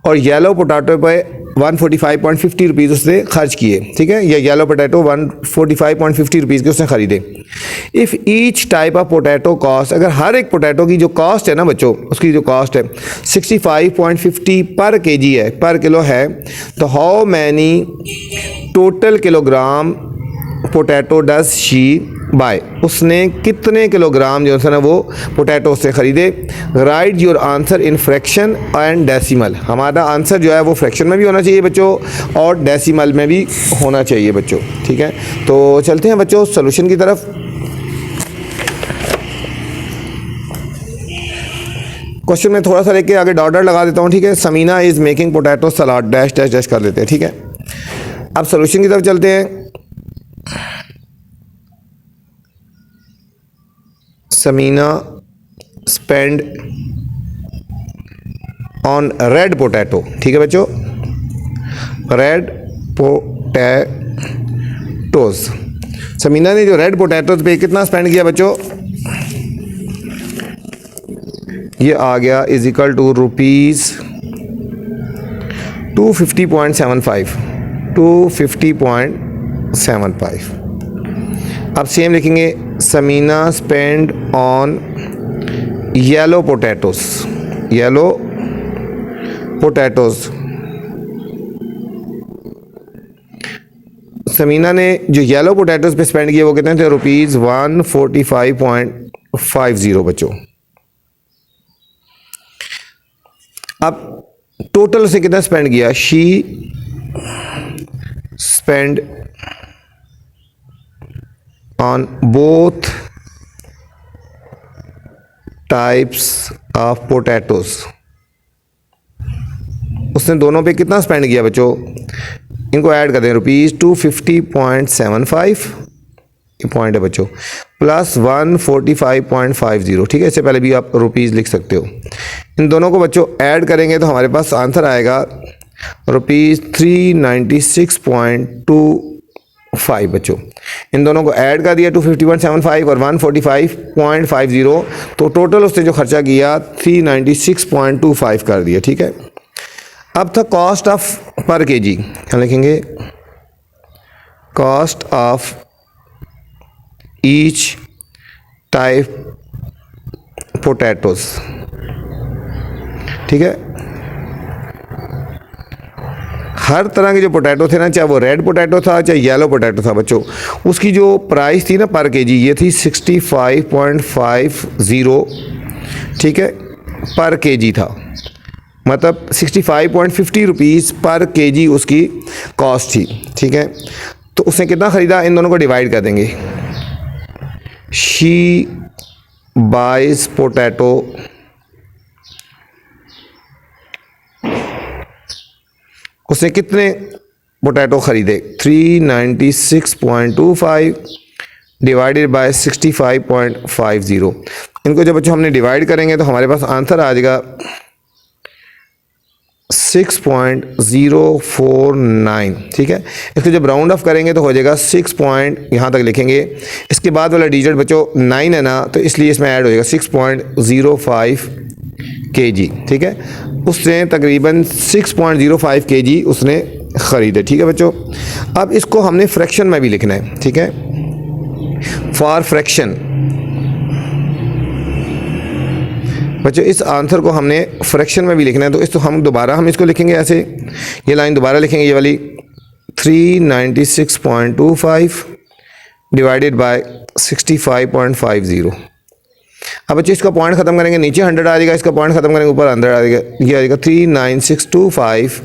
और येलो पोटैटो पे ₹145.50 उसने खर्च किए। ठीक है, ये येलो पोटैटो ₹145.50 के उसने खरीदे। If each type of potato cost, अगर हर एक पोटैटो की जो कॉस्ट है ना बच्चों, उसकी जो कॉस्ट है 65.50 पर केजी है, पर किलो है, तो how many total kilogram potato does she buy, उसने कितने किलोग्राम जो है ना वो पोटैटो से ख़रीदे। Right your answer in fraction and decimal. हमारा आंसर जो है वो फ्रैक्शन में भी होना चाहिए बच्चों और डेसिमल में भी होना चाहिए बच्चों, ठीक है। तो चलते हैं बच्चों सॉल्यूशन की तरफ। क्वेश्चन में थोड़ा सा लेके आगे डॉट डॉट लगा देता हूँ, ठीक है। Sameena is making potato salad dash dash dash कर देते हैं, ठीक है। अब सॉल्यूशन की तरफ चलते हैं। Sameena spend on red potato, ठीक है बच्चों, रेड पोटैटोज। समीना ने जो रेड पोटैटोज पे कितना स्पेंड किया बच्चों, ये आ गया इज इक्वल टू रुपीज़ 250.75, 250.75। अब सेम लिखेंगे Sameena spend on yellow potatoes, yellow potatoes. Sameena ने जो येलो पोटैटोज पे स्पेंड किया वो कितने थे, रुपीज़ 145.50 बच्चों। अब टोटल से कितना स्पेंड किया, she spend on both types of potatoes. उसने दोनों पे कितना स्पेंड किया बच्चों, इनको ऐड कर दें, रुपीज़ 250.75 ये पॉइंट है बच्चों, प्लस 145.50, ठीक है। इससे पहले भी आप रुपीज़ लिख सकते हो। इन दोनों को बच्चों ऐड करेंगे तो हमारे पास आंसर आएगा रुपीज़ 396.25 बच्चों। इन दोनों को ऐड कर दिया 250.75 और 145.50, तो टोटल उसने जो खर्चा किया 396.25 कर दिया, ठीक है। अब था कॉस्ट ऑफ पर केजी, क्या लिखेंगे, cost of each type potatoes, ठीक है। हर तरह के जो पोटैटो थे ना, चाहे वो रेड पोटैटो था चाहे येलो पोटैटो था बच्चों, उसकी जो प्राइस थी ना पर केजी, ये थी 65.50, ठीक है, पर केजी था। मतलब 65.50 रुपीज़ पर केजी उसकी कॉस्ट थी, ठीक है। तो उसने कितना ख़रीदा, इन दोनों को डिवाइड कर देंगे। शी बाइज पोटैटो उसने कितने पोटैटो ख़रीदे, 396.25 डिवाइडेड बाय 65.50। इनको जब बच्चों हमने डिवाइड करेंगे तो हमारे पास आंसर आ जाएगा 6.049, ठीक है। इसको जब राउंड ऑफ करेंगे तो हो जाएगा 6 पॉइंट, यहाँ तक लिखेंगे। इसके बाद वाला डिजिट बच्चों 9 है ना, तो इसलिए इसमें ऐड हो जाएगा 6.05 kg, ठीक है। उसने तकरीबन 6.05 kg उसने ख़रीदे, ठीक है बच्चों। अब इसको हमने फ्रैक्शन में भी लिखना है, ठीक है। फॉर फ्रैक्शन बच्चों इस आंसर को हमने फ्रैक्शन में भी लिखना है, तो इसको हम दोबारा इसको लिखेंगे ऐसे, ये लाइन दोबारा लिखेंगे, ये वाली 396.25 डिवाइडेड बाय 65.50। अब बच्चे इसका पॉइंट ख़त्म करेंगे, नीचे 100 आ जाएगा, इसका पॉइंट ख़त्म करेंगे ऊपर 100 आ जाएगा, ये आ जाएगा 39625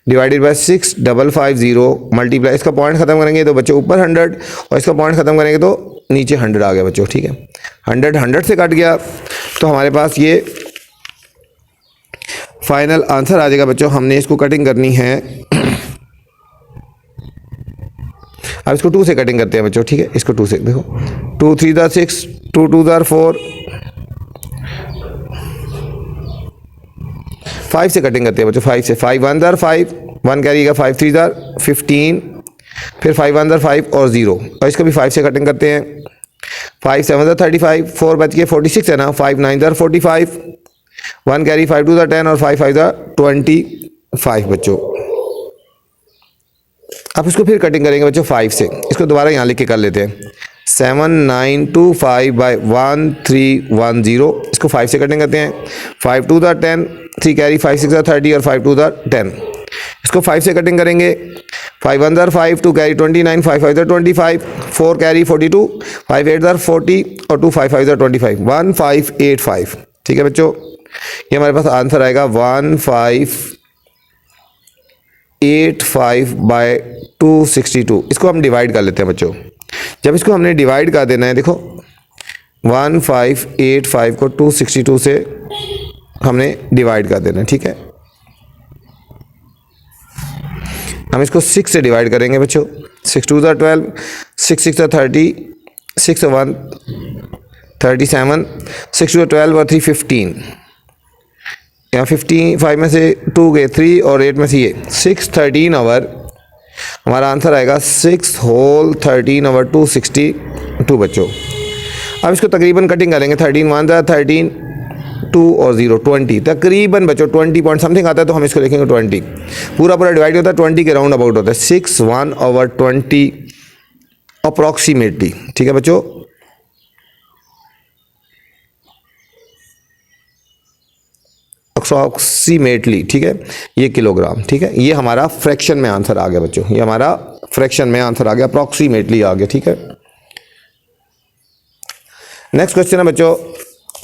डिवाइडेड बाय 6550 मल्टीप्लाई, इसका पॉइंट ख़त्म करेंगे तो बच्चे ऊपर 100 और इसका पॉइंट ख़त्म करेंगे तो नीचे 100 आ गया बच्चों, ठीक है। 100 से कट गया तो हमारे पास ये फाइनल आंसर आ जाएगा बच्चों। हमने इसको कटिंग करनी है, अब इसको 2 से कटिंग करते हैं बच्चों, ठीक है। इसको 2 से देखो, 2 3 6, 2 2 4, 5 से कटिंग करते हैं बच्चों, 5 से, 5 1 5, 1 कैरीगा, 5 3 15, फिर 5 1 5 और 0, और इसको भी 5 से कटिंग करते हैं। 5 7 35, 4 बच के 46 है ना, 5 9 45, 1 कैरी, 5 2 10 और 5 5 25 बच्चों। अब इसको फिर कटिंग करेंगे बच्चों 5 से, इसको दोबारा यहाँ लिख के कर लेते हैं। 7925 बाई 1310, इसको 5 से कटिंग करते हैं। 5 2 10, 3 कैरी, 5 6 30 और 5 2 10, इसको 5 से कटिंग करेंगे। 5 1 5, 2 कैरी 29, 5 5 25, 4 कैरी 42, 5 8 40 और 2 5 5 25, 1585। ठीक है बच्चों, ये हमारे पास आंसर आएगा 1585 बाय 262। इसको हम डिवाइड कर लेते हैं बच्चों। जब इसको हमने डिवाइड कर देना है, देखो 1585 को 262 से हमने डिवाइड कर देना है। ठीक है, हम इसको 6 से डिवाइड करेंगे बच्चों। 6 2 12, 6 6 30, 6 1 37, 6 2 12 और 3 15। यहाँ 55 में से 2 गए 3 और 8 में से ये 6 13 आवर। हमारा आंसर आएगा 6 होल 13 आवर 262 बच्चों। अब इसको तकरीबन कटिंग करेंगे। 13 1 13, 2 और 0 20, तकरीबन बच्चों 20 पॉइंट समथिंग आता है, तो हम इसको लिखेंगे 20। पूरा पूरा डिवाइड होता है 20 के राउंड अबाउट होता है। 6 1 ओवर 20 अप्रॉक्सीमेटली। ठीक है बच्चों, अप्रॉक्सीमेटली। ठीक है, ये किलोग्राम। ठीक है, ये हमारा फ्रैक्शन में आंसर आ गया बच्चों, ये हमारा फ्रैक्शन में आंसर आ गया, अप्रॉक्सीमेटली आ गया। ठीक है, नेक्स्ट क्वेश्चन है बच्चों,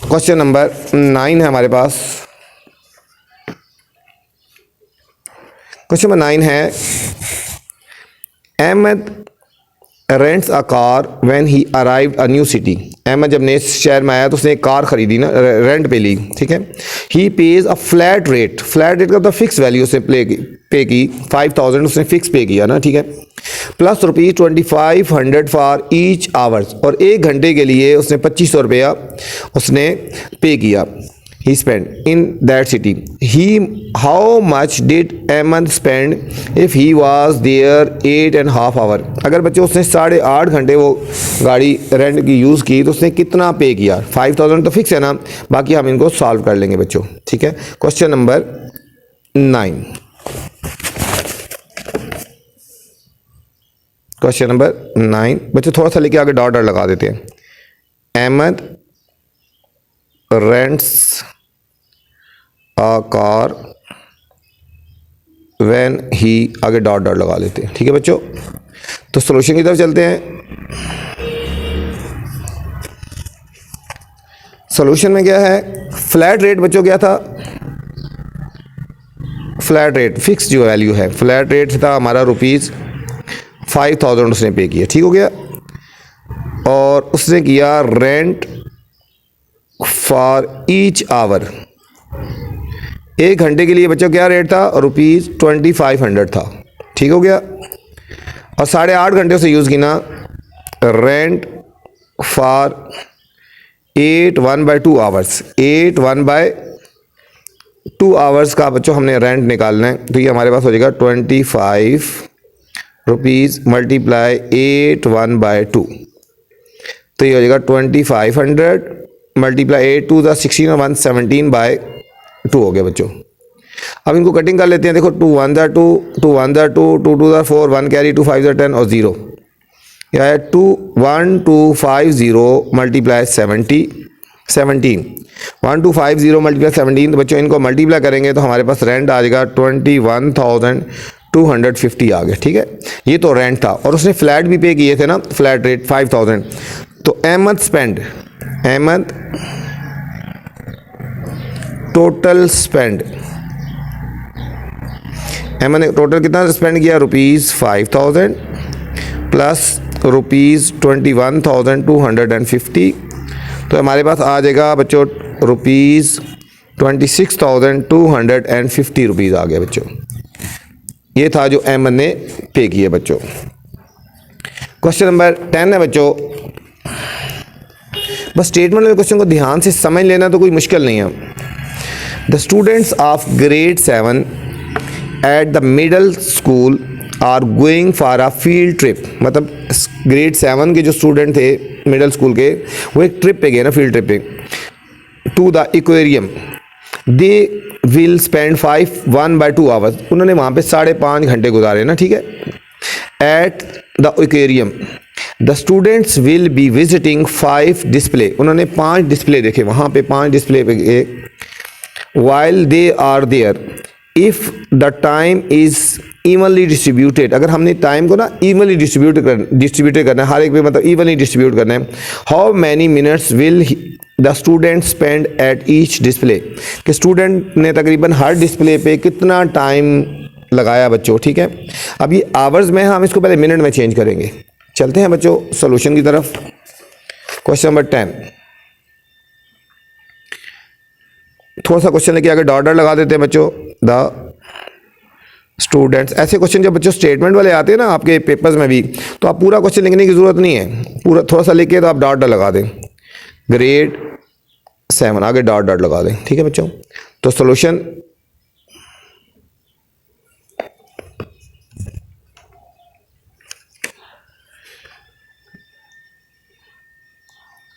क्वेश्चन नंबर 9 है हमारे पास। क्वेश्चन नंबर 9 है, Ahmed rents a car when he arrived a new city. Ahmed जब नए शहर में आया तो उसने एक कार खरीदी ना, रेंट पे ली। ठीक है, he pays a flat rate. Flat rate का तो फिक्स वैल्यू उसने पे की 5000 उसने फिक्स पे किया ना। ठीक है, प्लस ₹2500 फॉर ईच आवर्स, और 1 घंटे के लिए उसने 2500 रुपया उसने पे किया। He spend in that city. He how much did Ahmed spend if he was there 8.5 hour. अगर बच्चों उसने 8.5 घंटे वो गाड़ी रेंट की यूज़ की तो उसने कितना पे किया। 5000 तो फिक्स है ना, बाकी हम इनको सॉल्व कर लेंगे बच्चों। ठीक है, क्वेश्चन नंबर 9। क्वेश्चन नंबर 9 बच्चों, थोड़ा सा लेके आगे डॉट डॉट लगा देते हैं। Ahmed rents a car when he, आगे डॉट डॉट लगा लेते हैं। ठीक है बच्चों, तो सॉल्यूशन की तरफ चलते हैं। सॉल्यूशन में क्या है, फ्लैट रेट बच्चों क्या था, फ्लैट रेट फिक्स जो वैल्यू है, फ्लैट रेट था हमारा ₹5000 उसने पे किया। ठीक हो गया, और उसने किया रेंट फॉर ईच आवर। 1 घंटे के लिए बच्चों क्या रेट था, ₹2500 था। ठीक हो गया, और 8.5 घंटे उसे यूज़ की ना, रेंट फॉर 8 1/2 आवर्स। 8 1/2 आवर्स का बच्चों हमने रेंट निकालना है, तो ये हमारे पास हो जाएगा ₹25 मल्टीप्लाई 8 1/2, तो ये हो जाएगा 2500 मल्टीप्लाई 8 2 16 और 117/2 हो गया बच्चों। अब इनको कटिंग कर लेते हैं। देखो 2 1 2, 2 1 2, 2 2 4, 1 कैरी 2 5 10 और 0। यह है 2 1 2 5 0 मल्टीप्लाई 17 1250 मल्टीप्लाई 17। तो बच्चों इनको मल्टीप्लाई करेंगे तो हमारे पास रेंट आ जाएगा 21,250 आ गया। ठीक है, ये तो रेंट था, और उसने फ्लैट भी पे किए थे ना, फ्लैट रेट 5000। तो Ahmed spend, Ahmed total spend, Ahmed ने टोटल कितना स्पेंड किया, ₹5000 प्लस ₹21,250। तो हमारे पास आ जाएगा बच्चों ₹26,250 आ गया बच्चों। ये था जो अहमद ने पे किए बच्चों। क्वेश्चन नंबर 10 है बच्चों। बस स्टेटमेंट वाले क्वेश्चन को ध्यान से समझ लेना, तो कोई मुश्किल नहीं है। The students of grade 7 at the middle school are going for a field trip. मतलब ग्रेड 7 के जो स्टूडेंट थे मिडल स्कूल के, वो एक ट्रिप पे गए ना, फील्ड ट्रिप पे, to the aquarium. They will spend 1/2 hours. उन्होंने वहाँ पे 5.5 घंटे गुजारे ना। ठीक है, at the aquarium the students will be visiting 5 display. उन्होंने 5 डिस्प्ले देखे, वहाँ पे 5 डिस्प्ले पे गए। While they are there, if the time is evenly distributed, अगर हमने टाइम को ना इवनली डिस्ट्रीब्यूटेड करना है, हर एक पे मतलब इवनली डिस्ट्रीब्यूट करना है। How many minutes will the student spend at each display, कि स्टूडेंट ने तकरीबन हर डिस्प्ले पे कितना टाइम लगाया बच्चों। ठीक है, अब ये आवर्स में हम इसको पहले मिनट में चेंज करेंगे। चलते हैं बच्चों सॉल्यूशन की तरफ। क्वेश्चन नंबर 10, थोड़ा सा क्वेश्चन लेके आगे डॉट डॉट लगा देते हैं बच्चों। द स्टूडेंट्स, ऐसे क्वेश्चन जब बच्चों स्टेटमेंट वाले आते हैं ना आपके पेपर्स में भी, तो आप पूरा क्वेश्चन लिखने की ज़रूरत नहीं है, पूरा थोड़ा सा लिखे तो आप डॉट डॉट लगा दें। ग्रेड 7 आगे डॉट डॉट लगा दें। ठीक है बच्चों, तो सॉल्यूशन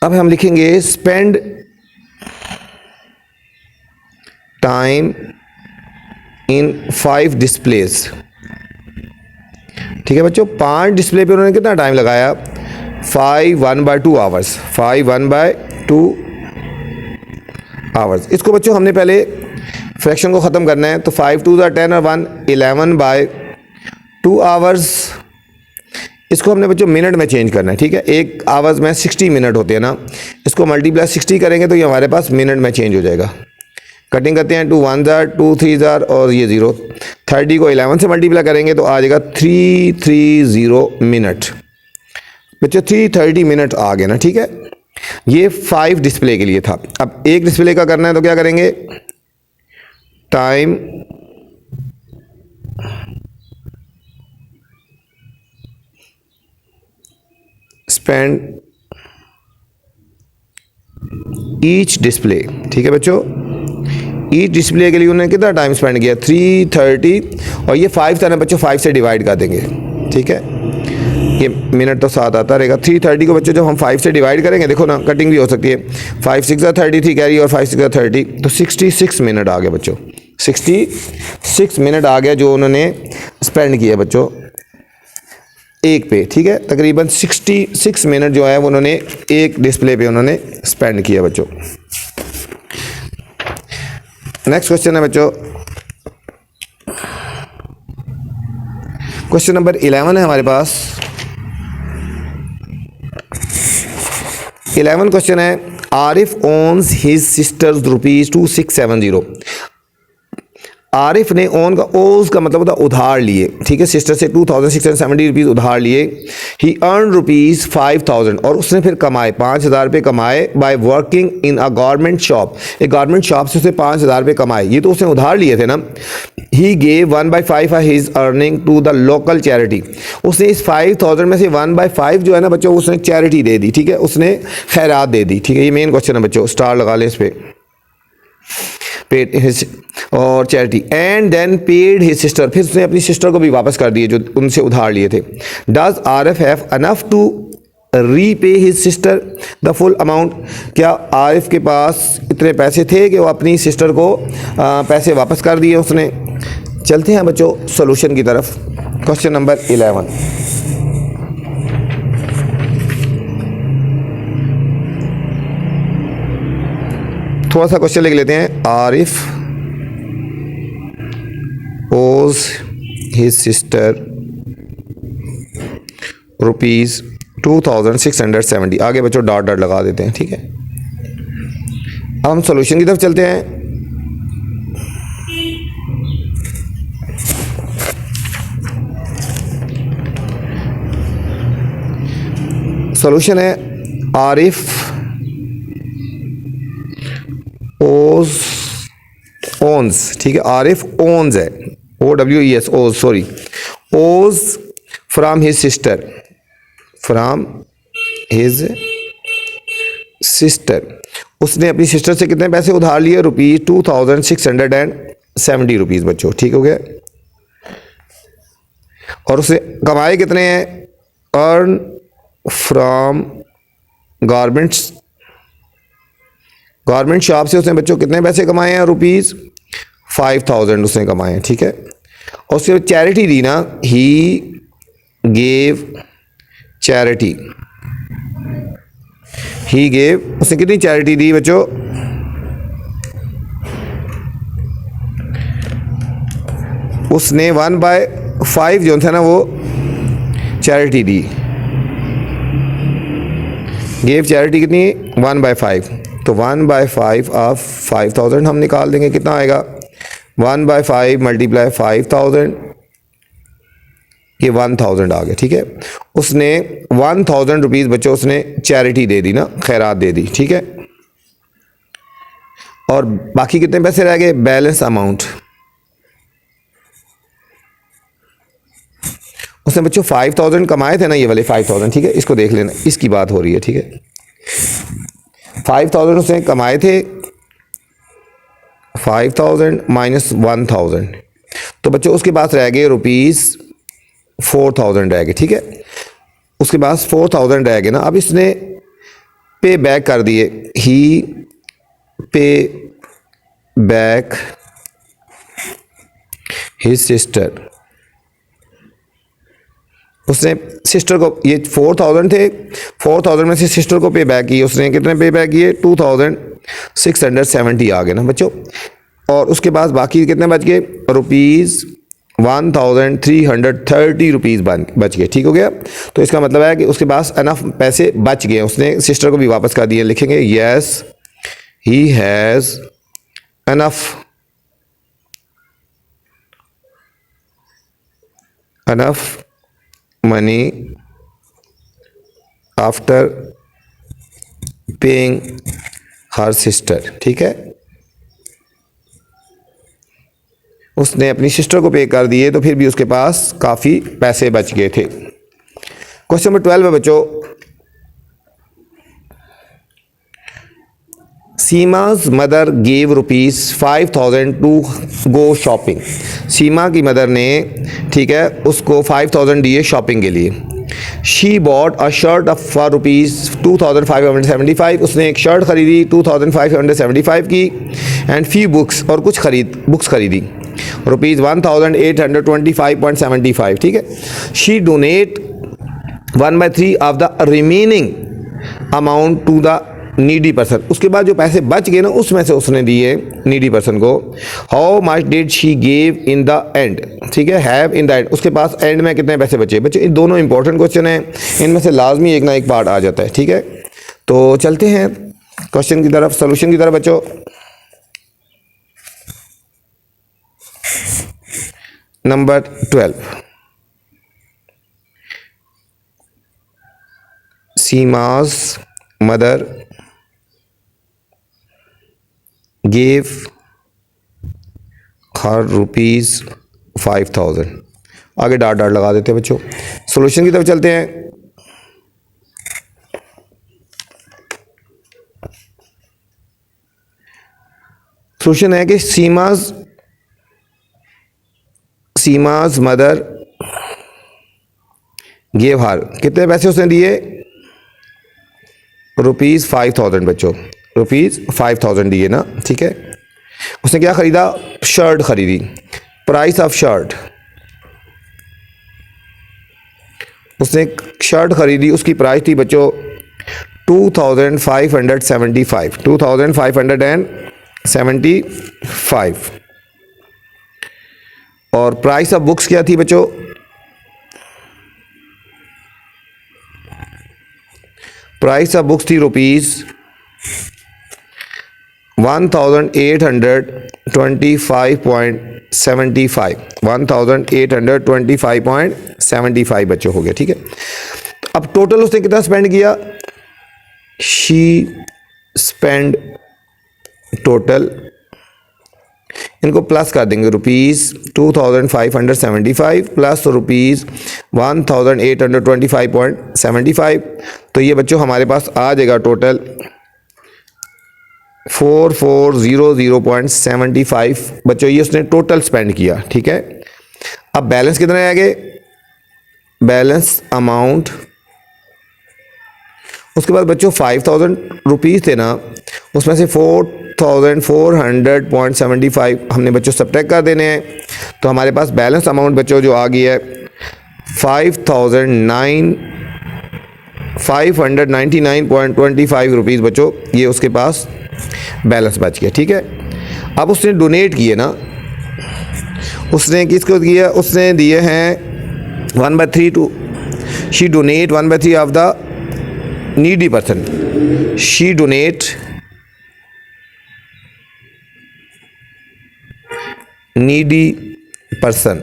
अब हम लिखेंगे स्पेंड टाइम इन 5 डिस्प्लेज। ठीक है बच्चों, 5 डिस्प्ले पे उन्होंने कितना टाइम लगाया, 5 1/2 आवर्स, 5 1/2 आवर्स। इसको बच्चों हमने पहले फ्रैक्शन को ख़त्म करना है, तो 5 2 10 और 1 11/2 आवर्स। इसको हमने बच्चों मिनट में चेंज करना है। ठीक है, एक आवर्स में 60 मिनट होते हैं ना, इसको मल्टीप्लाई 60 करेंगे तो ये हमारे पास मिनट में चेंज हो जाएगा। कटिंग करते हैं, 2 1 2 3 और ये 0। 30 को 11 से मल्टीप्लाई करेंगे तो आ जाएगा 330 मिनट। बच्चों 330 मिनट आ गए ना। ठीक है, ये 5 डिस्प्ले के लिए था। अब एक डिस्प्ले का करना है तो क्या करेंगे, टाइम स्पेंड ईच डिस्प्ले। ठीक है बच्चों, ईच डिस्प्ले के लिए उन्होंने कितना टाइम स्पेंड किया, 330, और ये 5 था ना बच्चों, 5 से डिवाइड कर देंगे। ठीक है, ये मिनट तो साथ आता रहेगा। 330 को बच्चों जब हम 5 से डिवाइड करेंगे, देखो ना कटिंग भी हो सकती है, 5 6 33 कैरी और 5 6 30, तो 66 मिनट आ गए बच्चों। 66 मिनट आ गया जो उन्होंने स्पेंड किया बच्चों एक पे। ठीक है, तकरीबन 66 मिनट जो है वो उन्होंने एक डिस्प्ले पे उन्होंने स्पेंड किया बच्चों। नेक्स्ट क्वेश्चन है बच्चों, क्वेश्चन नंबर 11 है हमारे पास। 11 क्वेश्चन है, Arif owns his sisters ₹2670। Arif ने ओन का ओज का मतलब होता उधार लिए। ठीक है, सिस्टर से 2670 रुपीज़ उधार लिए। ही अर्न ₹5000 और उसने फिर कमाए 5000 रुपये कमाए by working in a government shop. एक गवर्नमेंट शॉप से उसने 5000 रुपये कमाए, ये तो उसने उधार लिए थे ना। He gave 1/5 his earning to the local charity. उसने इस 5000 में से 1/5 जो है ना बच्चों उसने चैरिटी दे दी। ठीक है, उसने खैरात दे दी। ठीक है, ये मेन क्वेश्चन है बच्चों, स्टार लगा लें इस पर, पेड हिज और charity. And then paid his sister, फिर उसने अपनी सिस्टर को भी वापस कर दिए जो उनसे उधार लिए थे। Does Arif have enough to repay his sister the full amount. क्या आरिफ के पास इतने पैसे थे कि वो अपनी सिस्टर को पैसे वापस कर दिए उसने। चलते हैं बच्चों सॉल्यूशन की तरफ। क्वेश्चन नंबर 11, थोड़ा सा क्वेश्चन लिख लेते हैं। आरिफ ओज हिज सिस्टर ₹2670। आगे बच्चों डॉट डॉट लगा देते हैं। ठीक है, अब हम सॉल्यूशन की तरफ चलते हैं। सॉल्यूशन है आरिफ ओन्स। ठीक है, आरिफ ओन्स है, OWES ओज, सॉरी, ओज from his sister, from his sister. उसने अपनी सिस्टर से कितने पैसे उधार लिए, ₹2670 रुपीज़ बच्चों। ठीक हो गया, और उसे कमाए कितने हैं, अर्न फ्रॉम गवर्नमेंट शॉप से उसने बच्चों कितने पैसे कमाए हैं, ₹5000 उसने कमाए हैं। ठीक है, और उसने चैरिटी दी ना, he gave charity, he gave, उसने कितनी चैरिटी दी बच्चों, उसने 1/5 5 जो था ना वो चैरिटी दी, गेव चैरिटी कितनी 1/5, तो 1/5 ऑफ 5000 हम निकाल देंगे, कितना आएगा 1/5 मल्टीप्लाई 5000, ये 1000 आ गया। ठीक है, उसने 1000 रुपीज़ बच्चों उसने चैरिटी दे दी ना, खैरात दे दी। ठीक है, और बाकी कितने पैसे रह गए, बैलेंस अमाउंट। उसने बच्चों 5000 कमाए थे ना, ये वाले 5000। ठीक है, इसको देख लेना, इसकी बात हो रही है। ठीक है, 5000 उसने कमाए थे, 5000 माइनस 1000, तो बच्चों उसके पास रह गए ₹4000 रह गए। ठीक है, उसके पास 4000 रह गए ना। अब इसने पे बैक कर दिए, ही पे बैक हिज सिस्टर। उसने सिस्टर को, ये 4000 थे, 4000 में से सिस्टर को पे बैक किए उसने, कितने पे बैक किए 2670 आ गए ना बच्चों। और उसके बाद बाकी कितने बच गए, ₹1330 बच गए। ठीक हो गया, तो इसका मतलब है कि उसके पास अनफ पैसे बच गए, उसने सिस्टर को भी वापस कर दिए। लिखेंगे yes he has enough money after paying her sister. ठीक है, उसने अपनी सिस्टर को पे कर दिए, तो फिर भी उसके पास काफ़ी पैसे बच गए थे। क्वेश्चन नंबर 12 है बच्चों, Seema's mother gave ₹5000 to go shopping. Seema की मदर ने, ठीक है, उसको 5000 दिए शॉपिंग के लिए। She bought a shirt for ₹2575। उसने एक शर्ट खरीदी 2575 की, एंड फी बुक्स, और कुछ बुक्स खरीदी ₹1825.75। ठीक है, she donate 1/3 of the remaining amount to the needy person. उसके बाद जो पैसे बच गए ना, उसमें से उसने दिए नीडी पर्सन को। How much did she gave in the end. ठीक है, हैव इन द एंड, उसके पास एंड में कितने पैसे बचे। बच्चे इन दोनों इंपॉर्टेंट क्वेश्चन हैं, इनमें से लाजमी एक ना एक पार्ट आ जाता है। ठीक है, तो चलते हैं क्वेश्चन की तरफ, सोल्यूशन की तरफ बच्चों। Number 12, Seema's mother gave her ₹5000। आगे डाट लगा देते हैं बच्चों। सॉल्यूशन की तरफ चलते हैं। सॉल्यूशन है कि सीमा's मदर गेव हर, कितने पैसे उसने दिए ₹5000 बच्चों, ₹5000 दिए ना। ठीक है, उसने क्या खरीदा, शर्ट खरीदी। प्राइस ऑफ शर्ट, उसने शर्ट खरीदी, उसकी प्राइस थी बच्चों 2575। और प्राइस ऑफ बुक्स क्या थी बच्चों, प्राइस ऑफ बुक्स थी ₹1825.75 बच्चों हो गया। ठीक है, अब टोटल उसने कितना स्पेंड किया, शी स्पेंड टोटल, इनको प्लस कर देंगे ₹2575 प्लस ₹1825.75, तो ये बच्चों हमारे पास आ जाएगा टोटल 4400.75 बच्चों, ये उसने टोटल स्पेंड किया। ठीक है, अब बैलेंस कितने रह गए, बैलेंस अमाउंट। उसके बाद बच्चों 5000 रुपीज़ थे ना, उसमें से 4400.75 हमने बच्चों सब्ट्रैक्ट कर देने हैं, तो हमारे पास बैलेंस अमाउंट बच्चों जो आ गई है 599.25 रुपीज़ बच्चों, ये उसके पास बैलेंस बच गया। ठीक है, अब उसने डोनेट किए ना, उसने किसको दिया, उसने दिए हैं 1/3 to, she donate 1/3 of the needy person, she donate needy person,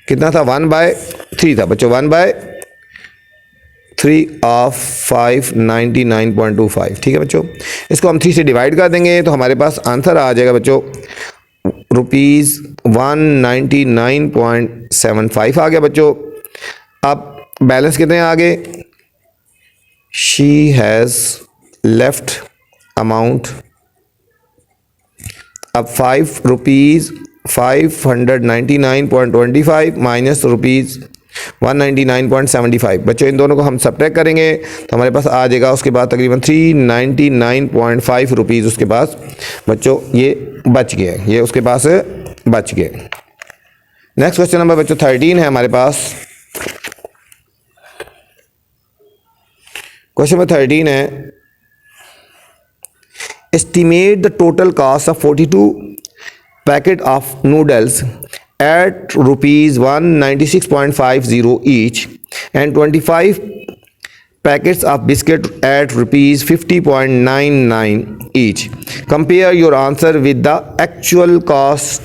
कितना था 1/3 था बच्चों, 1/3 ऑफ 599.25, ठीक है बच्चों। इसको हम 3 से डिवाइड कर देंगे तो हमारे पास आंसर आ जाएगा बच्चों ₹199.75 आ गया बच्चों। अब बैलेंस कितने आ गए, शी हैज़ लेफ्ट अमाउंट, अब ₹599.25 माइनस ₹199.75 बच्चों, इन दोनों को हम सब्ट्रैक्ट करेंगे तो हमारे पास आ जाएगा उसके बाद तकरीबन ₹399.5 उसके पास बच्चों ये बच गए, ये उसके पास बच गए। नेक्स्ट क्वेश्चन नंबर बच्चों 13 है हमारे पास। क्वेश्चन नंबर 13 है, estimate the total cost of 42 packet of noodles at rupees 196.50 each and 25 packets of biscuit at rupees 50.99 each. Compare your answer with the actual cost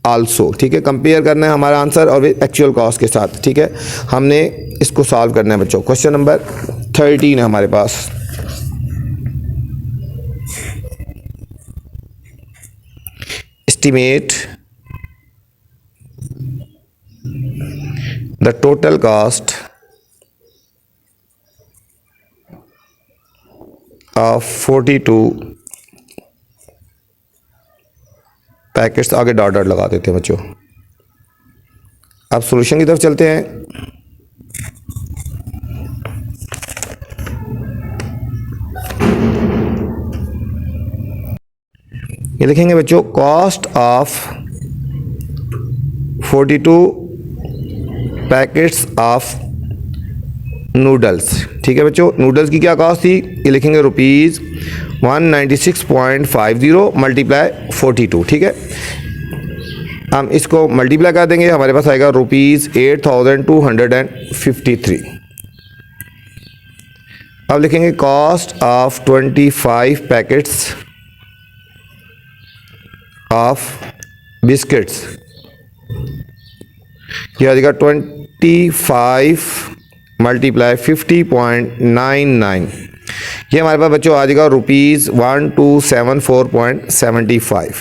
also, ठीक है, कंपेयर करना है हमारा आंसर और एक्चुअल कॉस्ट के साथ, ठीक है। हमने इसको सॉल्व करना है बच्चों। क्वेश्चन नंबर 13 है हमारे पास। Estimate the total cost of 42 packets, आगे डॉट डॉट लगा देते हैं बच्चों। अब सॉल्यूशन की तरफ चलते हैं। ये लिखेंगे बच्चों cost of 42 packets of noodles, ठीक है बच्चों। नूडल्स की क्या कॉस्ट थी, ये लिखेंगे ₹196.50 मल्टीप्लाई 42, ठीक है। हम इसको मल्टीप्लाई कर देंगे, हमारे पास आएगा ₹8,253। अब लिखेंगे cost of 25 packets of biscuits, यह आ जाएगा 25 मल्टीप्लाई 50.99, ये हमारे पास बच्चों आ जाएगा ₹1274.75।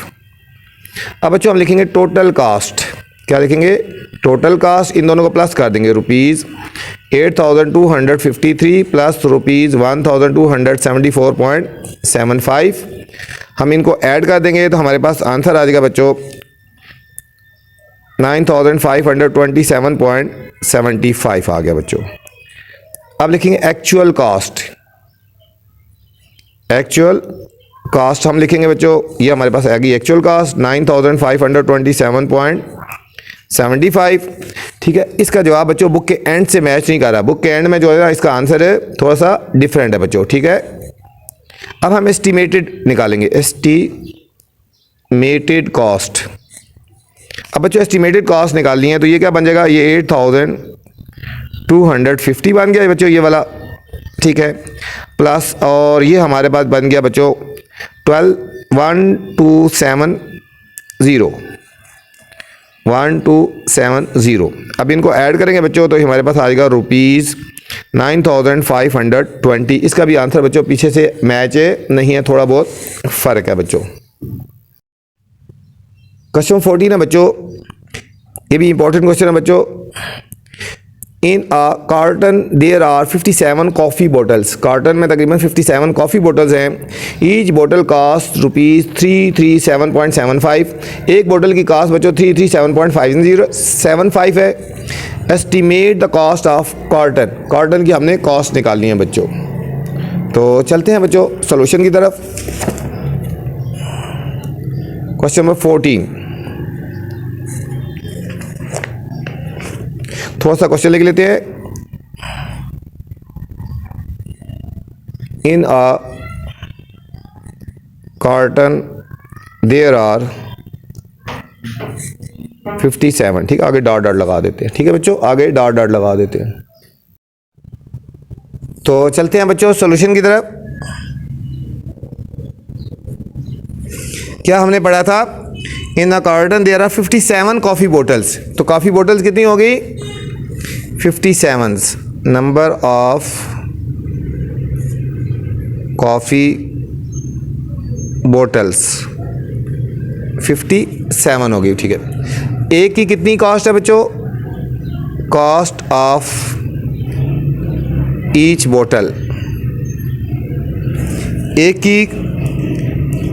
अब बच्चों हम लिखेंगे टोटल कास्ट, क्या लिखेंगे, टोटल कास्ट, इन दोनों को प्लस कर देंगे, ₹8,253 प्लस ₹1274.75, हम इनको ऐड कर देंगे तो हमारे पास आंसर आ जाएगा बच्चों 9,527.75 आ गया बच्चों। अब लिखेंगे एक्चुअल कास्ट, एक्चुअल कास्ट हम लिखेंगे बच्चों, ये हमारे पास आएगी एक्चुअल कास्ट 9,527.75, ठीक है। इसका जवाब बच्चों बुक के एंड से मैच नहीं कर रहा, बुक के एंड में जो है इसका आंसर है थोड़ा सा डिफरेंट है बच्चों, ठीक है। अब हम एस्टिमेटेड निकालेंगे, एस्टिमेटेड कॉस्ट। अब बच्चों एस्टिमेटेड कॉस्ट निकालनी है तो ये क्या बन जाएगा, ये 8,250 बन गया बच्चों ये वाला, ठीक है, प्लस और ये हमारे पास बन गया बच्चों 1270। अब इनको ऐड करेंगे बच्चों तो हमारे पास आ जाएगा ₹9,520। इसका भी आंसर बच्चों पीछे से मैच नहीं है, थोड़ा बहुत फ़र्क है बच्चों। क्वेश्चन 14 है बच्चों, ये भी इंपॉर्टेंट क्वेश्चन है बच्चों। In a carton there are 57 coffee bottles, carton में तकरीबन 57 कॉफ़ी बोटल्स हैं। ईच बोटल कास्ट ₹337.75, एक बोतल की कास्ट बच्चों 337.5075 है। Estimate the cost of carton, carton की हमने कॉस्ट निकालनी है बच्चों। तो चलते हैं बच्चों सॉल्यूशन की तरफ। क्वेश्चन नंबर 14, थोड़ा सा क्वेश्चन लिख लेते हैं। इन अ कार्टन देयर आर 57, ठीक है, आगे डॉट डॉट लगा देते हैं। ठीक है बच्चों, आगे डॉट डॉट लगा देते हैं। तो चलते हैं बच्चों सॉल्यूशन की तरफ। क्या हमने पढ़ा था, in a carton there are 57 coffee bottles. तो कॉफ़ी बोटल्स कितनी हो गई, 57। नंबर ऑफ कॉफ़ी बोटल्स 57 हो गई। ठीक है, एक की कितनी कॉस्ट है बच्चों, कॉस्ट ऑफ ईच बोटल, एक की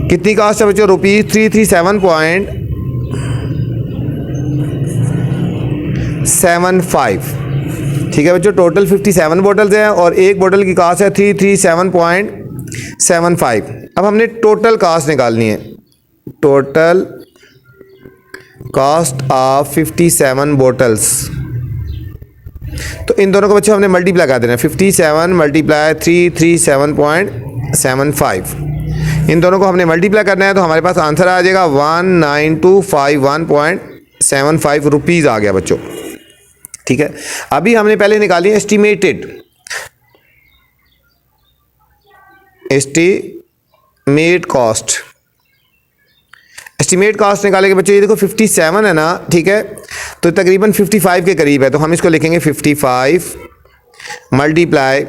कितनी कॉस्ट है बच्चों, ₹337.75। ठीक है बच्चों, टोटल 57 बोटल्स हैं और एक बोतल की कॉस्ट है 337.75। अब हमने टोटल कॉस्ट निकालनी है, टोटल कॉस्ट ऑफ 57 बोटल्स। तो इन दोनों को बच्चों हमने मल्टीप्लाई कर देना है, 57 मल्टीप्लाई 337.75। इन दोनों को हमने मल्टीप्लाई करना है तो हमारे पास आंसर आ जाएगा 19251.75 रुपीज़ आ गया बच्चों। ठीक है, अभी हमने पहले निकाली है एस्टिमेटेड कॉस्ट। एस्टिमेट कॉस्ट निकालेंगे बच्चों, ये देखो 57 है ना, ठीक है, तो तकरीबन 55 के करीब है, तो हम इसको लिखेंगे 55 मल्टीप्लाई,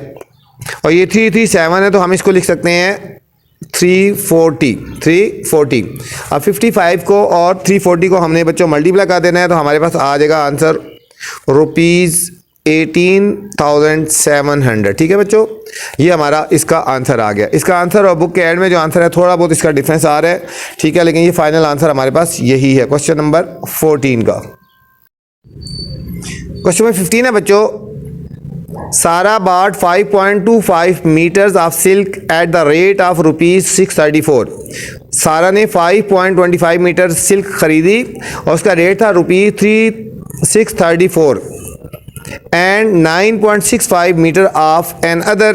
और ये 337 है तो हम इसको लिख सकते हैं 340। अब 55 को और 340 को हमने बच्चों मल्टीप्लाई कर देना है तो हमारे पास आ जाएगा आंसर ₹18,700। ठीक है बच्चों, ये हमारा इसका आंसर आ गया। इसका आंसर और बुक के एंड में जो आंसर है थोड़ा बहुत इसका डिफरेंस आ रहा है, ठीक है, लेकिन ये फाइनल आंसर हमारे पास यही है क्वेश्चन नंबर 14 का। क्वेश्चन नंबर 15 है बच्चों, Sara bought 5.25 meters of silk at the rate of ₹634। Sara ने 5.25 मीटर सिल्क खरीदी और उसका रेट था ₹634 and 9.65 meter of another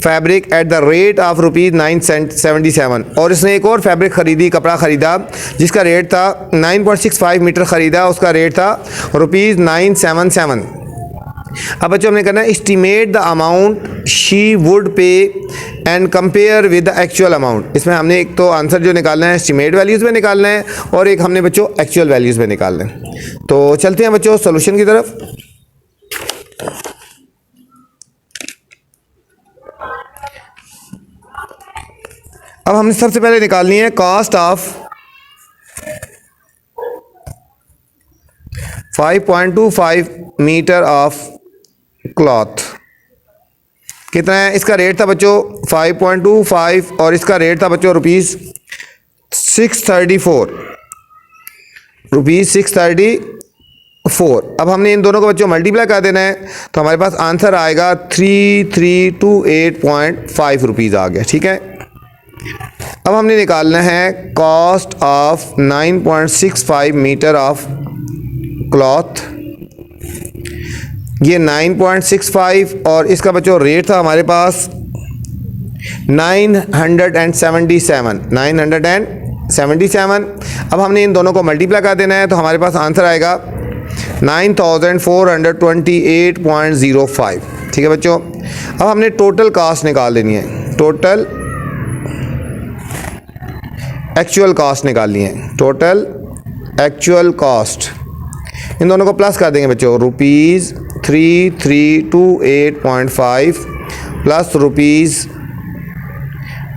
fabric at the rate of ₹977। और इसने एक और फैब्रिक खरीदी, कपड़ा ख़रीदा जिसका रेट था 9.65 मीटर ख़रीदा, उसका रेट था ₹977। अब बच्चों हमने करना है estimate the amount she would pay and compare with the actual amount. इसमें हमने एक तो आंसर जो निकालना है एस्टिमेट वैल्यूज़ में निकालना है और एक हमने बच्चों एक्चुअल वैल्यूज़ में निकालना है। तो चलते हैं बच्चों सॉल्यूशन की तरफ। अब हमने सबसे पहले निकालनी है cost of 5.25 meter of cloth. कितना है, इसका रेट था बच्चों 5.25 और इसका रेट था बच्चों ₹634। अब हमने इन दोनों को बच्चों मल्टीप्लाई कर देना है तो हमारे पास आंसर आएगा 3328.5 रुपीज़ आ गया। ठीक है, अब हमने निकालना है cost of 9.65 meter of cloth. ये 9.65 और इसका बच्चों रेट था हमारे पास 977। अब हमने इन दोनों को मल्टीप्लाई कर देना है तो हमारे पास आंसर आएगा 9428.05। ठीक है बच्चों, अब हमने टोटल कास्ट निकाल लेनी है, टोटल एक्चुअल कास्ट निकालनी है, टोटल एक्चुअल कास्ट। इन दोनों को प्लस कर देंगे बच्चों, ₹3328.5 प्लस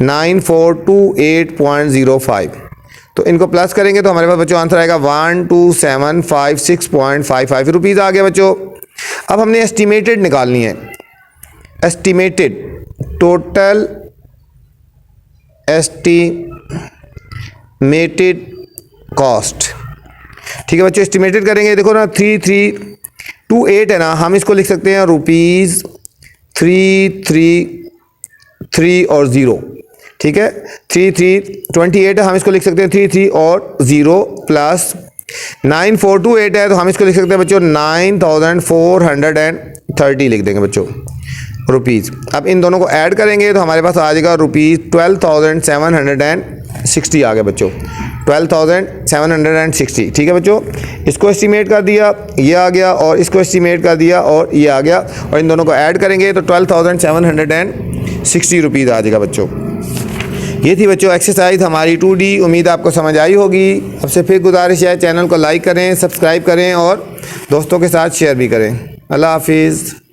₹9428.05। तो इनको प्लस करेंगे तो हमारे पास बच्चों आंसर आएगा 12756.55 रुपीज़ आ गया बच्चों। अब हमने एस्टिमेटेड निकालनी है, एस्टिमेटेड टोटल एस्टिमेटेड कॉस्ट। ठीक है बच्चों, एस्टिमेटेड करेंगे, देखो ना 3328 है ना, हम इसको लिख सकते हैं ₹333 और 0। ठीक है, 3328 है, हम इसको लिख सकते हैं 33 और 0 प्लस 9428 है तो हम इसको लिख सकते हैं बच्चों 9430 लिख देंगे बच्चों रुपीज़। अब इन दोनों को ऐड करेंगे तो हमारे पास आ जाएगा ₹12,760 आ गया बच्चों। 12,760। ठीक है बच्चों, इसको एस्टीमेट कर दिया, ये आ गया, और इसको एस्टीमेट कर दिया और ये आ गया, और इन दोनों को ऐड करेंगे तो 12,760 रुपीज़ आ जाएगा बच्चों। ये थी बच्चों एक्सरसाइज हमारी 2D। उम्मीद आपको समझ आई होगी। आपसे फिर गुजारिश है, चैनल को लाइक करें, सब्सक्राइब करें और दोस्तों के साथ शेयर भी करें। अल्लाह हाफिज़।